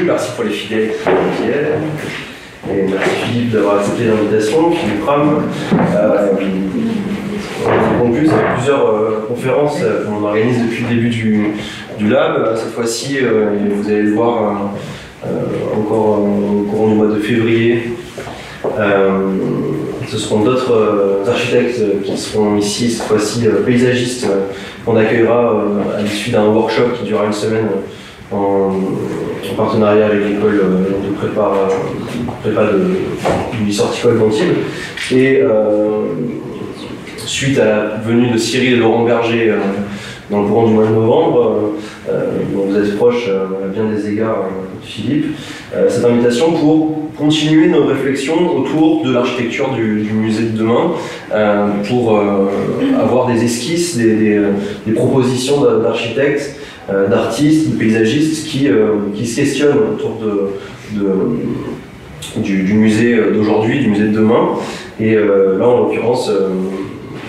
merci pour les fidèles qui viennent. Et merci Philippe d'avoir accepté l'invitation, Philippe Ram. En plus, il y a plusieurs conférences qu'on organise depuis le début du lab. Cette fois-ci, vous allez le voir encore au courant du mois de février. Ce seront d'autres architectes qui seront ici, cette fois-ci paysagistes, qu'on accueillera à l'issue d'un workshop qui durera une semaine en partenariat avec l'école de prépa du lycée horticole d'Antibes. Et suite à la venue de Cyril et Laurent Berger dans le courant du mois de novembre, dont vous êtes proche à bien des égards, Philippe, cette invitation pour continuer nos réflexions autour de l'architecture du musée de demain, pour avoir des esquisses, des propositions d'architectes, d'artistes, de paysagistes qui se questionnent autour du musée d'aujourd'hui, du musée de demain. Et là, en l'occurrence,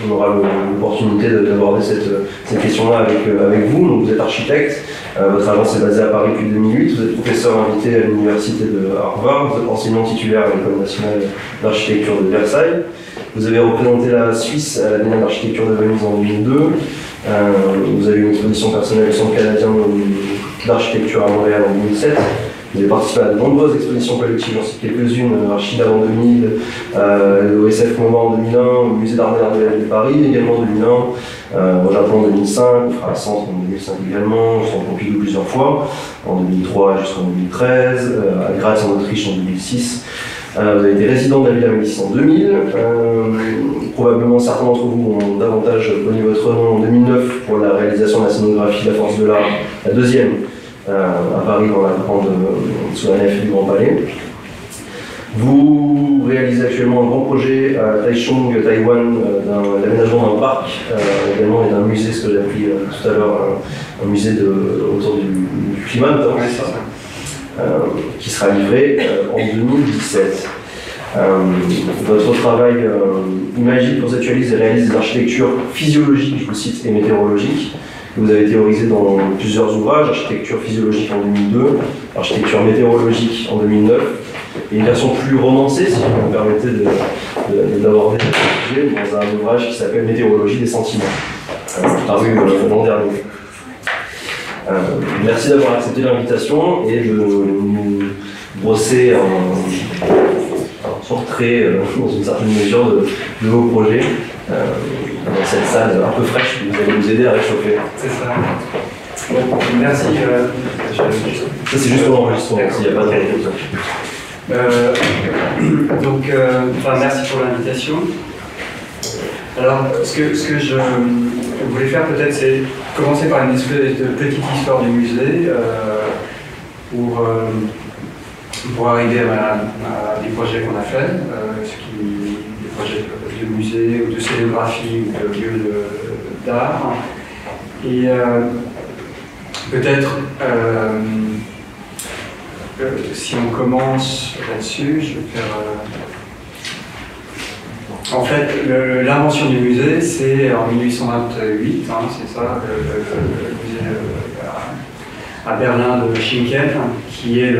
on aura l'opportunité d'aborder cette question-là avec vous. Donc, vous êtes architecte, votre agence est basée à Paris depuis 2008, vous êtes professeur invité à l'université de Harvard, vous êtes enseignant titulaire à l'École nationale d'architecture de Versailles. Vous avez représenté la Suisse à la Biennale d'architecture de Venise en 2002. Vous avez une exposition personnelle au Centre canadien d'architecture à Montréal en 2007. Vous avez participé à de nombreuses expositions collectives, j'en cite quelques-unes, Archida en 2000, l'OSF Moment en 2001, au Musée d'Art moderne de Paris également en 2001, au Japon en 2005, au Fra Centre en 2005 également, au Centre Pompidou plusieurs fois, en 2003 jusqu'en 2013, à Graz en Autriche en 2006. Vous avez été résident de la Villa Médicis en 2000. Probablement certains d'entre vous ont davantage connu votre nom en 2009 pour la réalisation de la scénographie La Force de l'Art, la deuxième, à Paris dans la grande, sous la nef du Grand Palais. Vous réalisez actuellement un grand projet à Taichung, Taïwan, l'aménagement d'un parc également et d'un musée, ce que j'ai appris tout à l'heure, un musée autour du climat notamment, qui sera livré en 2017. Votre travail imagine, conceptualise et réalise des architectures physiologiques, je vous cite, et météorologiques. Vous avez théorisé dans plusieurs ouvrages, architecture physiologique en 2002, architecture météorologique en 2009, et une version plus romancée, si vous me permettez d'aborder ce sujet, dans un ouvrage qui s'appelle Météorologie des sentiments, paru l'an dernier. Merci d'avoir accepté l'invitation et de nous brosser un portrait, dans une certaine mesure, de vos projets dans cette salle un peu fraîche que vous allez nous aider à réchauffer. C'est ça. Bon, merci. Ça, c'est juste pour l'enregistrement, s'il n'y a pas de merci pour l'invitation. Alors, ce que je voulais faire peut-être, c'est commencer par une espèce de petite histoire du musée pour arriver à des projets qu'on a faits, des projets de musée ou de scénographie ou de lieux d'art. Et peut-être, si on commence là-dessus, je vais faire... En fait, l'invention du musée, c'est en 1828, c'est ça, le musée à Berlin de Schinkel, qui est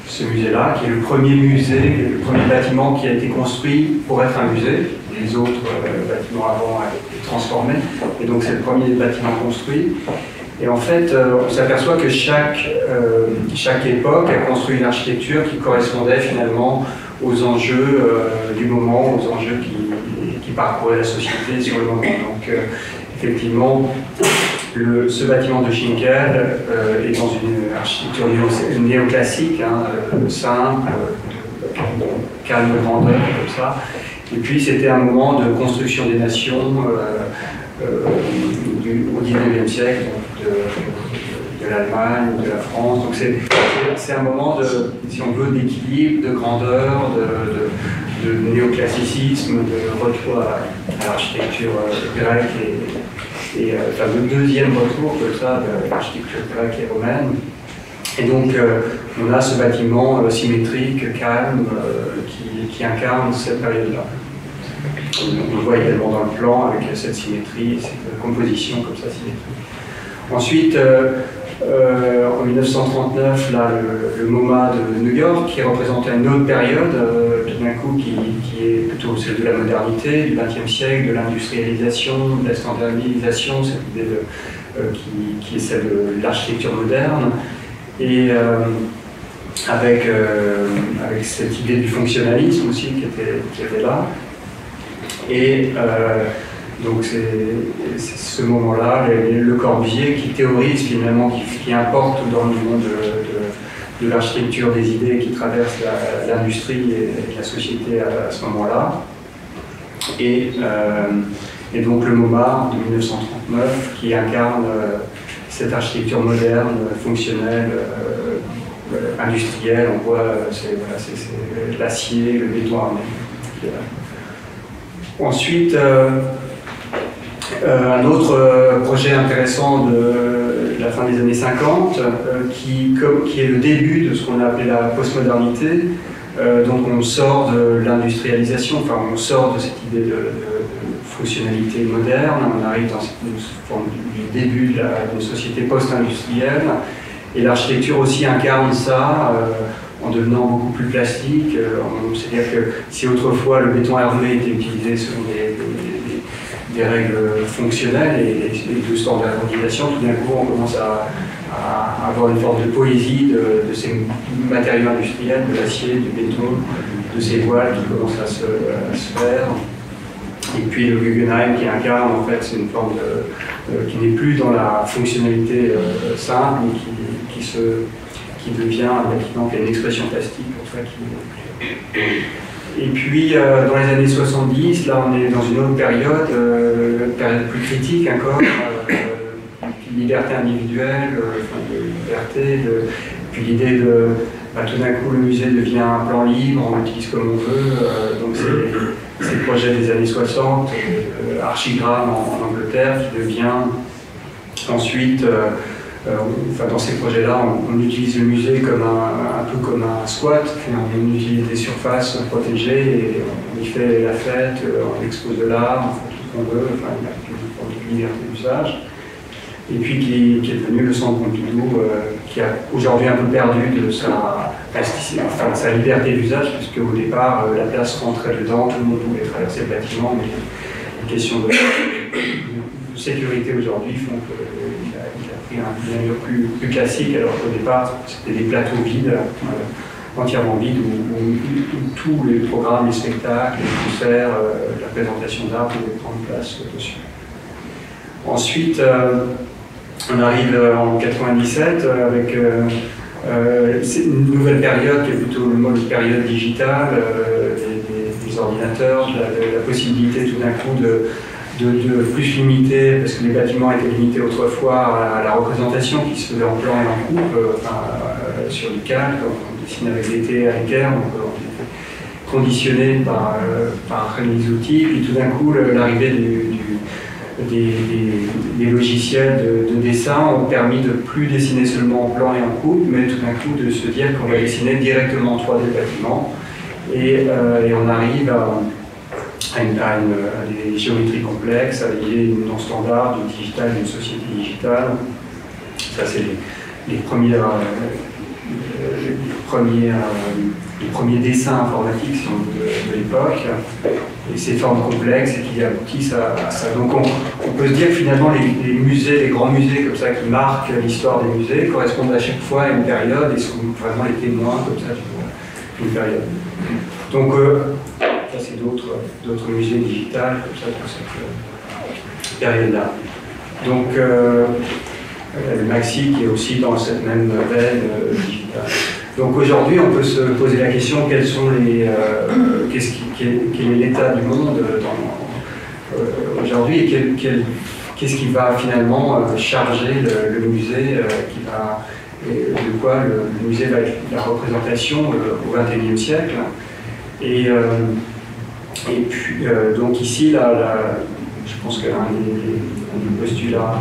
ce musée-là, qui est le premier musée, le premier bâtiment qui a été construit pour être un musée. Les autres bâtiments avant ont été transformés, et donc c'est le premier bâtiment construit. Et en fait, on s'aperçoit que chaque époque a construit une architecture qui correspondait finalement aux enjeux du moment, aux enjeux qui parcouraient la société sur le moment. Donc, effectivement, ce bâtiment de Schinkel est dans une architecture néoclassique, simple, calme de grandeur, comme ça. Et puis, c'était un moment de construction des nations au XIXe siècle, de l'Allemagne, de la France. Donc c'est un moment si on veut, d'équilibre, de grandeur, de néoclassicisme, de retour à l'architecture grecque et le deuxième retour de ça, de l'architecture grecque et romaine. Et donc on a ce bâtiment symétrique, calme, qui incarne cette période-là. On le voit également dans le plan avec cette symétrie, cette composition comme ça symétrique. Ensuite, En 1939, là, le MoMA de New York, qui représentait une autre période, tout d'un coup, qui est plutôt celle de la modernité, du XXe siècle, de l'industrialisation, de la standardisation, cette idée qui est celle de l'architecture moderne, et avec cette idée du fonctionnalisme aussi qui était là. Et donc c'est ce moment-là, Le Corbusier qui théorise finalement, qui importe dans le monde de l'architecture des idées qui traverse l'industrie et la société à ce moment-là. Et donc le MoMA de 1939 qui incarne cette architecture moderne, fonctionnelle, industrielle. On voit c'est l'acier, le béton armé. Ensuite, un autre projet intéressant de la fin des années 50, qui est le début de ce qu'on a appelé la postmodernité. Donc on sort de l'industrialisation, enfin on sort de cette idée de fonctionnalité moderne, on arrive dans cette forme du début d'une société post-industrielle, et l'architecture aussi incarne ça en devenant beaucoup plus plastique. C'est-à-dire que si autrefois le béton armé était utilisé selon des règles fonctionnelles et de standardisation, tout d'un coup on commence à avoir une forme de poésie de ces matériaux industriels, de l'acier, du béton, de ces voiles qui commencent à se faire. Et puis le Guggenheim qui incarne, en fait, c'est une forme qui n'est plus dans la fonctionnalité simple, mais qui devient un bâtiment qui a une expression plastique, pour ça Et puis dans les années 70, là on est dans une autre période, période plus critique encore, liberté individuelle, de liberté, puis l'idée de tout d'un coup le musée devient un plan libre, on l'utilise comme on veut, donc c'est le projet des années 60, Archigram en Angleterre, qui devient ensuite, dans ces projets-là, on utilise le musée comme un peu comme un squat, on utilise des surfaces protégées et on y fait la fête, on expose de l'art, on fait tout ce qu'on veut, il y a une forme de liberté d'usage. Et puis qui est devenu le centre Pompidou, qui a aujourd'hui un peu perdu de sa liberté d'usage, puisque au départ, la place rentrait dedans, tout le monde pouvait traverser le bâtiment, mais les questions de sécurité aujourd'hui font qu'il a pris un allure plus classique, alors qu'au départ, c'était des plateaux vides, entièrement vides, où tous les programmes, les spectacles, les concerts, la présentation d'art pouvaient prendre place dessus. Ensuite, on arrive en 97 avec une nouvelle période qui est plutôt le mode période digitale, des ordinateurs, la possibilité tout d'un coup de plus limiter, parce que les bâtiments étaient limités autrefois à la représentation qui se faisait en plan et en coupe, sur du calque, on dessine avec des thés à l'équerre, donc on est conditionné par les outils, puis tout d'un coup l'arrivée des logiciels de dessin ont permis de plus dessiner seulement en plan et en coupe, mais tout d'un coup de se dire qu'on va dessiner directement en 3D le bâtiment, et on arrive à des géométries complexes, à des idées non standards, du digital, d'une société digitale. Ça, c'est les premiers dessins informatiques de l'époque, et ces formes complexes et qui aboutissent à ça. Donc on peut se dire que finalement les musées, les grands musées comme ça qui marquent l'histoire des musées correspondent à chaque fois à une période et sont vraiment les témoins comme ça d'une période. Donc ça c'est d'autres musées digitales comme ça pour cette période-là. Donc le Maxi qui est aussi dans cette même veine digitale. Donc aujourd'hui, on peut se poser la question quels sont quel est l'état du monde aujourd'hui et qu'est-ce qui va finalement charger le musée, de quoi le musée va être la représentation au XXIe siècle. Et puis donc ici, je pense qu'un des postulats,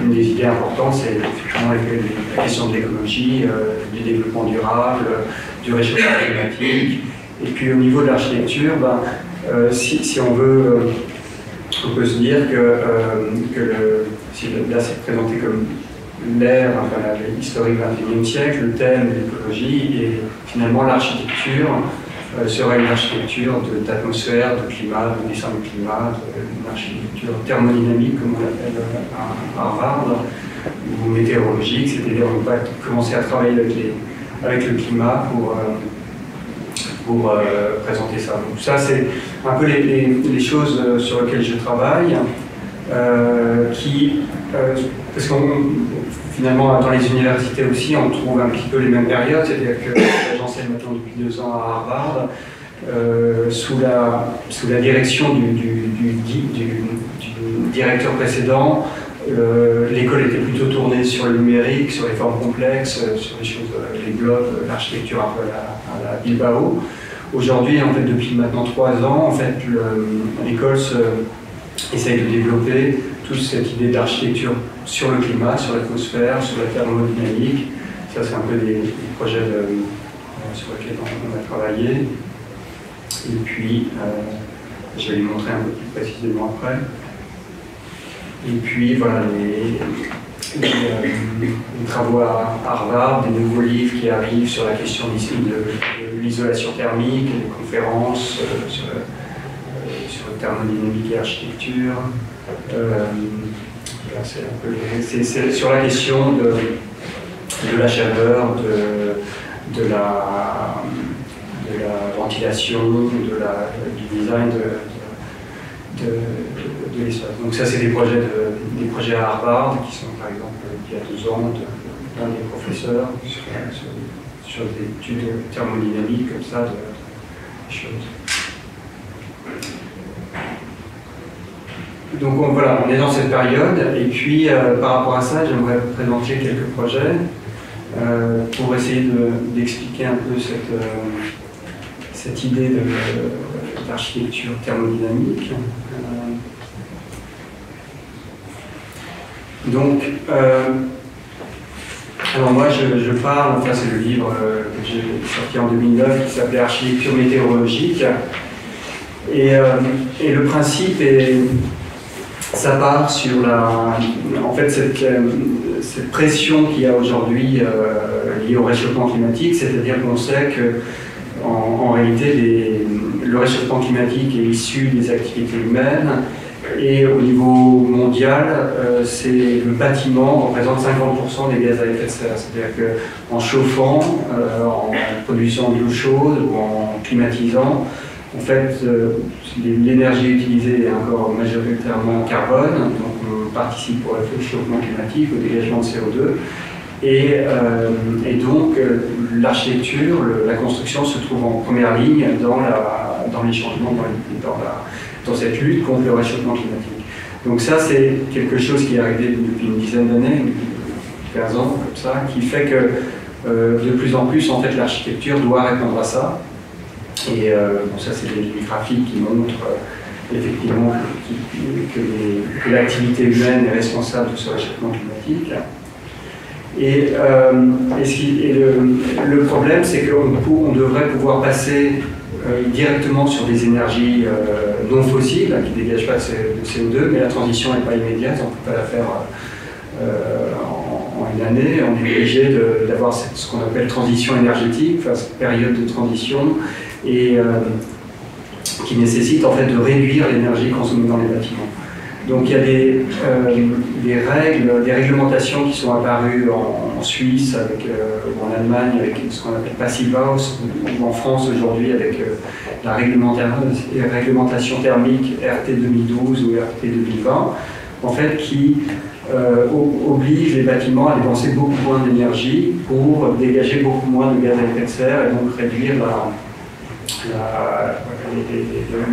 une des idées importantes, c'est effectivement la question de l'écologie, du développement durable, du réchauffement climatique. Et puis au niveau de l'architecture, si on veut, on peut se dire que là c'est présenté comme l'ère, enfin, l'historique 21e siècle, le thème de l'écologie, et finalement l'architecture serait une architecture d'atmosphère, de climat, de dessin du climat, une architecture thermodynamique, comme on l'appelle à Harvard, ou météorologique, c'est-à-dire on va commencer à travailler avec le climat pour présenter ça. Donc ça, c'est un peu les choses sur lesquelles je travaille, parce qu'on finalement dans les universités aussi, on trouve un petit peu les mêmes périodes, c'est-à-dire que j'enseigne maintenant depuis 2 ans à Harvard, sous la direction du directeur précédent. L'école était plutôt tournée sur le numérique, sur les formes complexes, sur les choses, les globes, l'architecture un peu à la Bilbao. Aujourd'hui, en fait, depuis maintenant 3 ans, en fait, l'école essaye de développer toute cette idée d'architecture sur le climat, sur l'atmosphère, sur la thermodynamique. Ça, c'est un peu des projets sur lesquels on a travaillé. Et puis, je vais les montrer un peu plus précisément après. Et puis, voilà, les travaux à Harvard, des nouveaux livres qui arrivent sur la question de l'isolation thermique, des conférences sur thermodynamique et architecture. C'est sur la question de la chaleur, de la ventilation, du design de l'espace. Donc ça, c'est des projets à Harvard qui sont, par exemple, il y a 2 ans, d'un des professeurs sur des études thermodynamiques comme ça, des choses. Donc voilà, on est dans cette période, et puis par rapport à ça, j'aimerais vous présenter quelques projets pour essayer d'expliquer un peu cette idée d'architecture thermodynamique. Donc, alors moi je parle, enfin c'est le livre que j'ai sorti en 2009 qui s'appelait Architecture météorologique, et le principe ça part sur en fait cette pression qu'il y a aujourd'hui liée au réchauffement climatique, c'est-à-dire qu'on sait que en réalité le réchauffement climatique est issu des activités humaines, et au niveau mondial, le bâtiment représente 50% des gaz à effet de serre. C'est-à-dire qu'en chauffant, en produisant de l'eau chaude ou en climatisant, en fait, l'énergie utilisée est encore majoritairement carbone, donc on participe au réchauffement climatique, au dégagement de CO2. Et donc, l'architecture, la construction se trouve en première ligne dans les changements, dans cette lutte contre le réchauffement climatique. Donc ça, c'est quelque chose qui est arrivé depuis une dizaine d'années, 15 ans, comme ça, qui fait que de plus en plus, en fait, l'architecture doit répondre à ça. Et bon, ça, c'est des graphiques qui montrent effectivement que l'activité humaine est responsable de ce réchauffement climatique. Et le problème, c'est qu'on devrait pouvoir passer directement sur des énergies non fossiles, qui ne dégagent pas de CO2, mais la transition n'est pas immédiate, on ne peut pas la faire en une année. On est obligé d'avoir ce qu'on appelle transition énergétique, enfin, cette période de transition, et qui nécessite en fait de réduire l'énergie consommée dans les bâtiments. Donc il y a des réglementations qui sont apparues en Suisse ou en Allemagne avec ce qu'on appelle Passive House, ou en France aujourd'hui avec la réglementation thermique RT 2012 ou RT 2020, en fait qui oblige les bâtiments à dépenser beaucoup moins d'énergie pour dégager beaucoup moins de gaz à effet de serre et donc réduire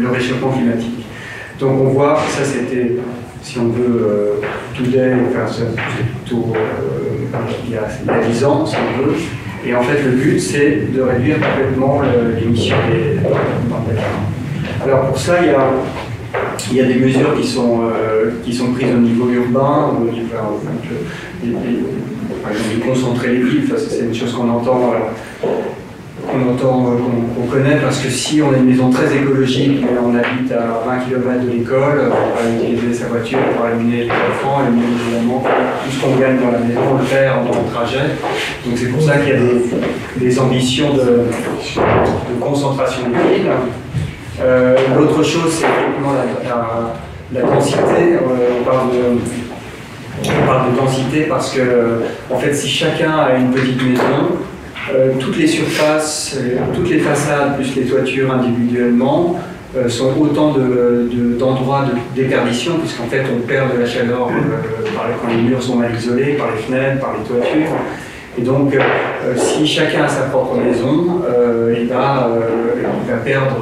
le réchauffement climatique. Donc on voit, ça c'était, si on veut, today, enfin plutôt il y a 10 ans, si on veut, et en fait le but c'est de réduire complètement l'émission dans le bâtiment. Alors pour ça, il y a des mesures qui sont prises au niveau urbain, au niveau, par exemple, concentrer les villes, c'est une chose qu'on entend. qu'on connaît, parce que si on a une maison très écologique mais on habite à 20 km de l'école, on va utiliser sa voiture pour allumer les enfants, allumer les éléments, tout ce qu'on gagne dans la maison, on le perd dans le trajet. Donc c'est pour ça qu'il y a des ambitions de concentration de ville. L'autre chose, c'est effectivement la densité. On parle de densité parce que, en fait, si chacun a une petite maison, toutes les surfaces, toutes les façades, plus les toitures individuellement, sont autant d'endroits de déperdition, puisqu'en fait on perd de la chaleur quand les murs sont mal isolés, par les fenêtres, par les toitures. Et donc, si chacun a sa propre maison, il va perdre,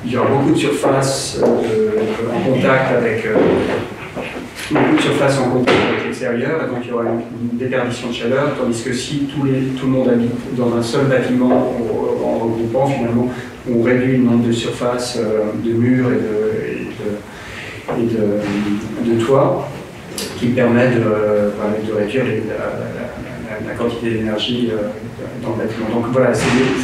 il y aura beaucoup de surface en contact avec l'extérieur, et donc il y aura une déperdition de chaleur, tandis que si tout le monde habite dans un seul bâtiment en regroupant, finalement, on réduit le nombre de surfaces de murs et de toits, qui permet de réduire la quantité d'énergie dans le bâtiment. Donc voilà,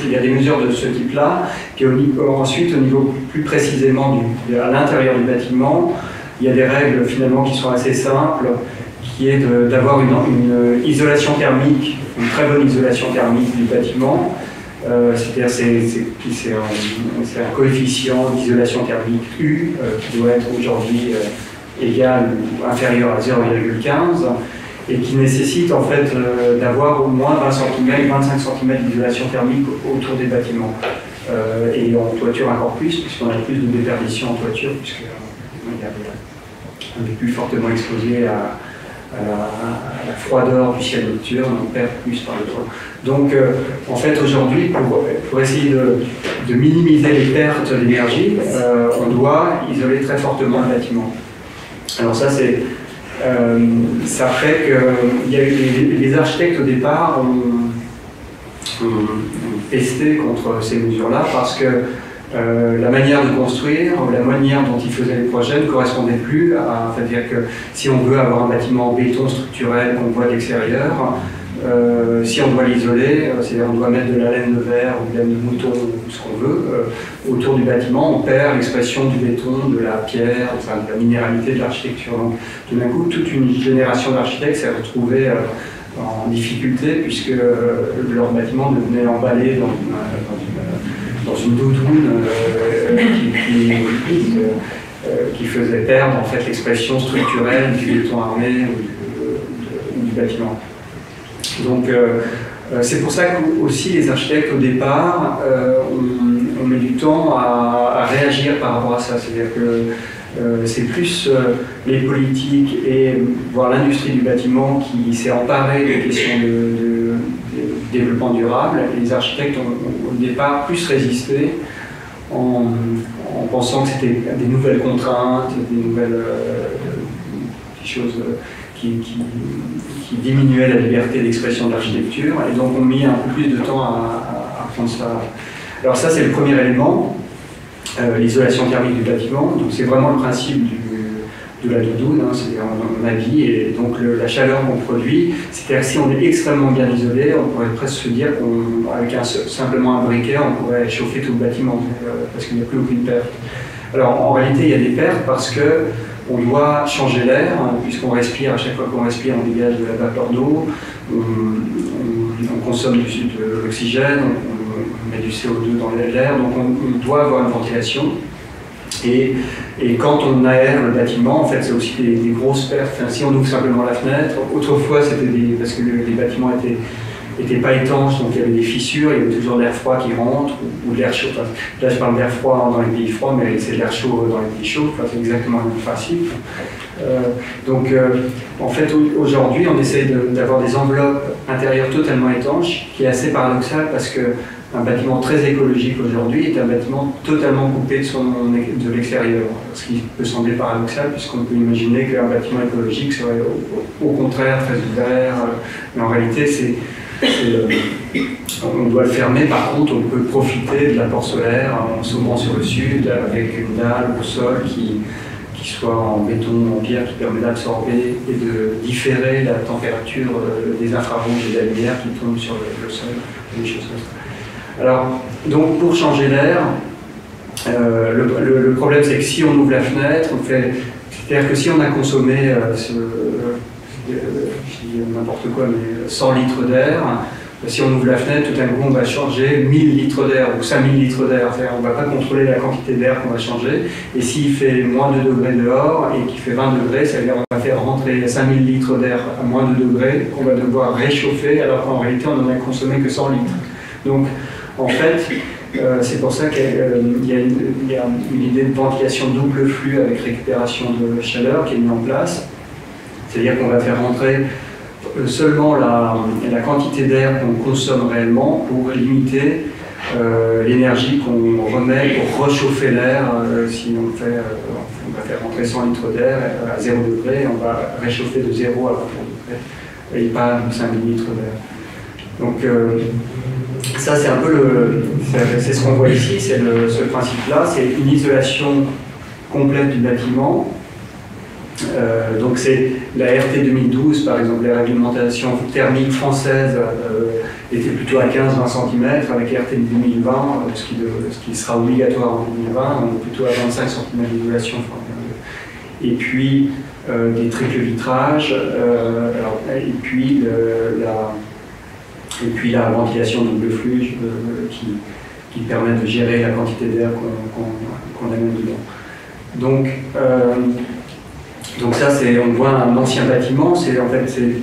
il y a des mesures de ce type-là. Puis ensuite, au niveau plus précisément à l'intérieur du bâtiment, il y a des règles finalement qui sont assez simples, qui est d'avoir une isolation thermique, une très bonne isolation thermique du bâtiment. C'est-à-dire c'est un coefficient d'isolation thermique U qui doit être aujourd'hui égal ou inférieur à 0,15 et qui nécessite en fait d'avoir au moins 20 cm, 25 cm d'isolation thermique autour des bâtiments. Et en toiture encore plus, puisqu'on a plus de déperdition en toiture, on est plus fortement exposé à la froideur du ciel nocturne, on perd plus par le toit. Donc, en fait, aujourd'hui, pour essayer de minimiser les pertes d'énergie, on doit isoler très fortement le bâtiment. Alors ça, ça fait que les architectes, au départ, ont pesté contre ces mesures-là parce que la manière de construire, la manière dont ils faisaient les projets ne correspondait plus à. C'est-à-dire que si on veut avoir un bâtiment en béton structurel qu'on voit de l'extérieur, si on doit l'isoler, c'est-à-dire on doit mettre de la laine de verre ou de la laine de mouton ou ce qu'on veut, autour du bâtiment, on perd l'expression du béton, de la pierre, enfin de la minéralité de l'architecture. Donc tout d'un coup, toute une génération d'architectes s'est retrouvée en difficulté puisque leur bâtiment devenait emballé dans une doudoune qui faisait perdre en fait l'expression structurelle du béton armé ou du bâtiment. Donc c'est pour ça que aussi les architectes au départ on met du temps à réagir par rapport à ça. C'est-à-dire que c'est plus les politiques et voire l'industrie du bâtiment qui s'est emparée des questions de développement durable. Et les architectes ont au départ plus résisté en pensant que c'était des nouvelles contraintes, des nouvelles choses qui diminuaient la liberté d'expression de l'architecture. Et donc on a mis un peu plus de temps à prendre ça. Alors ça c'est le premier élément, l'isolation thermique du bâtiment. Donc c'est vraiment le principe de la doudoune, hein, c'est on habille et donc la chaleur qu'on produit, c'est-à-dire que si on est extrêmement bien isolé, on pourrait presque se dire qu'avec simplement un briquet, on pourrait chauffer tout le bâtiment parce qu'il n'y a plus aucune perte. Alors en réalité, il y a des pertes parce que on doit changer l'air, hein, puisqu'on respire, à chaque fois qu'on respire, on dégage de la vapeur d'eau, on consomme de l'oxygène, on met du CO2 dans l'air, donc on doit avoir une ventilation. Et quand on aère le bâtiment, en fait, c'est aussi des grosses pertes. Enfin, si on ouvre simplement la fenêtre, autrefois, c'était parce que les bâtiments n'étaient pas étanches, donc il y avait des fissures, il y avait toujours de l'air froid qui rentre, ou de l'air chaud. Enfin, là, je parle d'air froid dans les pays froids, mais c'est de l'air chaud dans les pays chauds. Enfin, c'est exactement le même principe. En fait, aujourd'hui, on essaie d'avoir des enveloppes intérieures totalement étanches, qui est assez paradoxal parce que un bâtiment très écologique aujourd'hui est un bâtiment totalement coupé de l'extérieur. Ce qui peut sembler paradoxal, puisqu'on peut imaginer qu'un bâtiment écologique serait au contraire très ouvert. Mais en réalité, on doit le fermer. Par contre, on peut profiter de l'apport solaire en s'ouvrant sur le sud avec une dalle au sol qui soit en béton ou en pierre, qui permet d'absorber et de différer la température des infrarouges et de la lumière qui tombent sur le sol, des choses comme ça. Alors, donc pour changer l'air, le problème c'est que si on ouvre la fenêtre, C'est-à-dire que si on a consommé, je dis n'importe quoi, mais 100 litres d'air, si on ouvre la fenêtre, tout d'un coup on va changer 1000 litres d'air ou 5000 litres d'air. On ne va pas contrôler la quantité d'air qu'on va changer. Et s'il fait moins 2 degrés dehors et qu'il fait 20 degrés, ça veut dire qu'on va faire rentrer 5000 litres d'air à moins 2 degrés qu'on va devoir réchauffer alors qu'en réalité on n'en a consommé que 100 litres. Donc en fait, c'est pour ça qu'il y a une idée de ventilation double flux avec récupération de chaleur qui est mise en place. C'est-à-dire qu'on va faire rentrer seulement la quantité d'air qu'on consomme réellement pour limiter l'énergie qu'on remet pour réchauffer l'air. Si on va faire rentrer 100 litres d'air à 0 degré, on va réchauffer de 0 à 20 degrés et pas 5000 litres d'air. Donc ça c'est un peu c'est ce qu'on voit ici, c'est ce principe-là, c'est une isolation complète du bâtiment. Donc c'est la RT 2012 par exemple, les réglementations thermiques françaises étaient plutôt à 15-20 cm, avec RT 2020, ce qui sera obligatoire en 2020, on est plutôt à 25 cm d'isolation. Et puis des triples vitrages, et puis la ventilation double flux qui permet de gérer la quantité d'air qu'on amène dedans. Donc ça, on voit un ancien bâtiment, c'est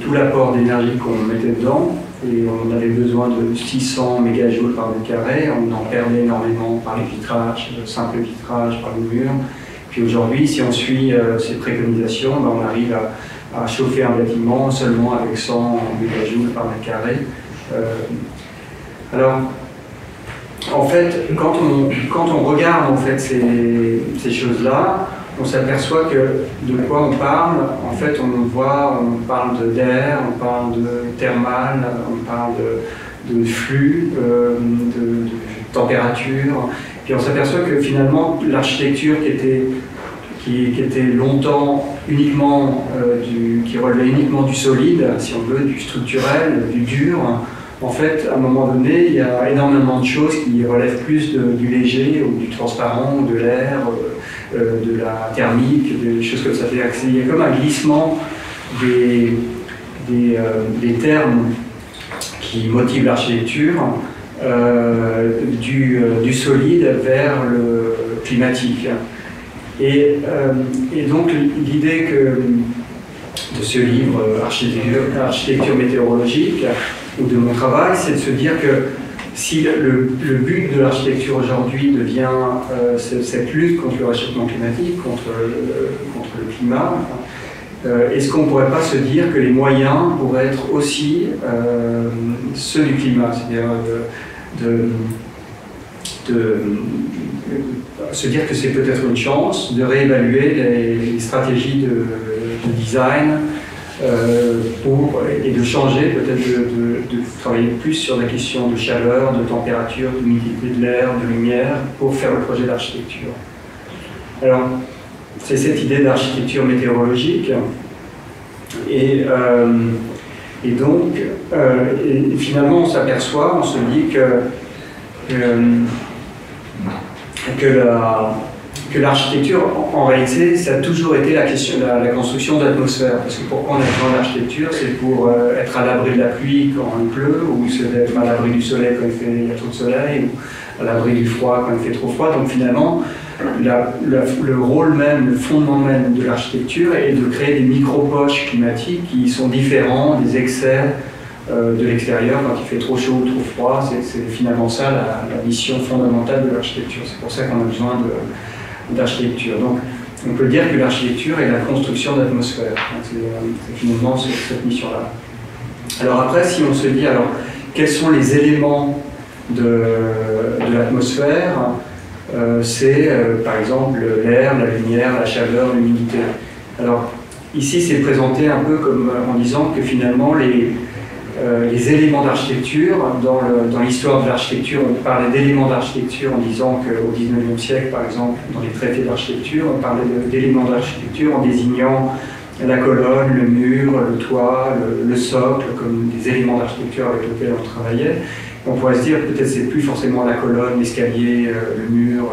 tout l'apport d'énergie qu'on mettait dedans, et on avait besoin de 600 mégajoules par mètre carré, on en perdait énormément par les vitrages, le simple vitrage, par les murs. Puis aujourd'hui, si on suit ces préconisations, on arrive à chauffer un bâtiment seulement avec 100 mégajoules par mètre carré. Alors, en fait, quand on regarde en fait, ces choses-là, on s'aperçoit que de quoi on parle. En fait, on parle d'air, on parle de thermal, on parle de flux, de température. Puis on s'aperçoit que finalement, l'architecture qui était longtemps uniquement qui relevait uniquement du solide, si on veut, du structurel, du dur. En fait, à un moment donné, il y a énormément de choses qui relèvent plus du léger ou du transparent, ou de l'air, de la thermique, des choses comme ça. Il y a comme un glissement des termes qui motivent l'architecture du solide vers le climatique. Et donc l'idée de ce livre Architecture météorologique ou de mon travail, c'est de se dire que si le but de l'architecture aujourd'hui devient cette lutte contre le réchauffement climatique, contre le climat, est-ce qu'on ne pourrait pas se dire que les moyens pourraient être aussi ceux du climat, c'est-à-dire de se dire que c'est peut-être une chance de réévaluer les stratégies de design et de changer, peut-être de travailler plus sur la question de chaleur, de température, d'humidité de l'air, de lumière, pour faire le projet d'architecture. Alors, c'est cette idée d'architecture météorologique, et donc, finalement, on s'aperçoit, on se dit que l'architecture, en réalité, ça a toujours été la construction d'atmosphère. Parce que pourquoi on est dans l'architecture, c'est pour être à l'abri de la pluie quand il pleut, ou c'est être à l'abri du soleil quand il y a trop de soleil, ou à l'abri du froid quand il fait trop froid. Donc finalement, le rôle même, le fondement même de l'architecture est de créer des micro-poches climatiques qui sont différents des excès de l'extérieur quand il fait trop chaud ou trop froid. C'est finalement ça la mission fondamentale de l'architecture. C'est pour ça qu'on a besoin d'architecture. Donc on peut dire que l'architecture est la construction d'atmosphère. C'est finalement cette mission-là. Alors après, si on se dit, alors, quels sont les éléments de l'atmosphère, c'est par exemple l'air, la lumière, la chaleur, l'humidité. Alors ici c'est présenté un peu comme en disant que finalement les éléments d'architecture, dans l'histoire de l'architecture, on parlait d'éléments d'architecture en disant qu'au XIXe siècle, par exemple, dans les traités d'architecture, on parlait d'éléments d'architecture en désignant la colonne, le mur, le toit, le socle, comme des éléments d'architecture avec lesquels on travaillait. On pourrait se dire peut-être c'est plus forcément la colonne, l'escalier, le mur,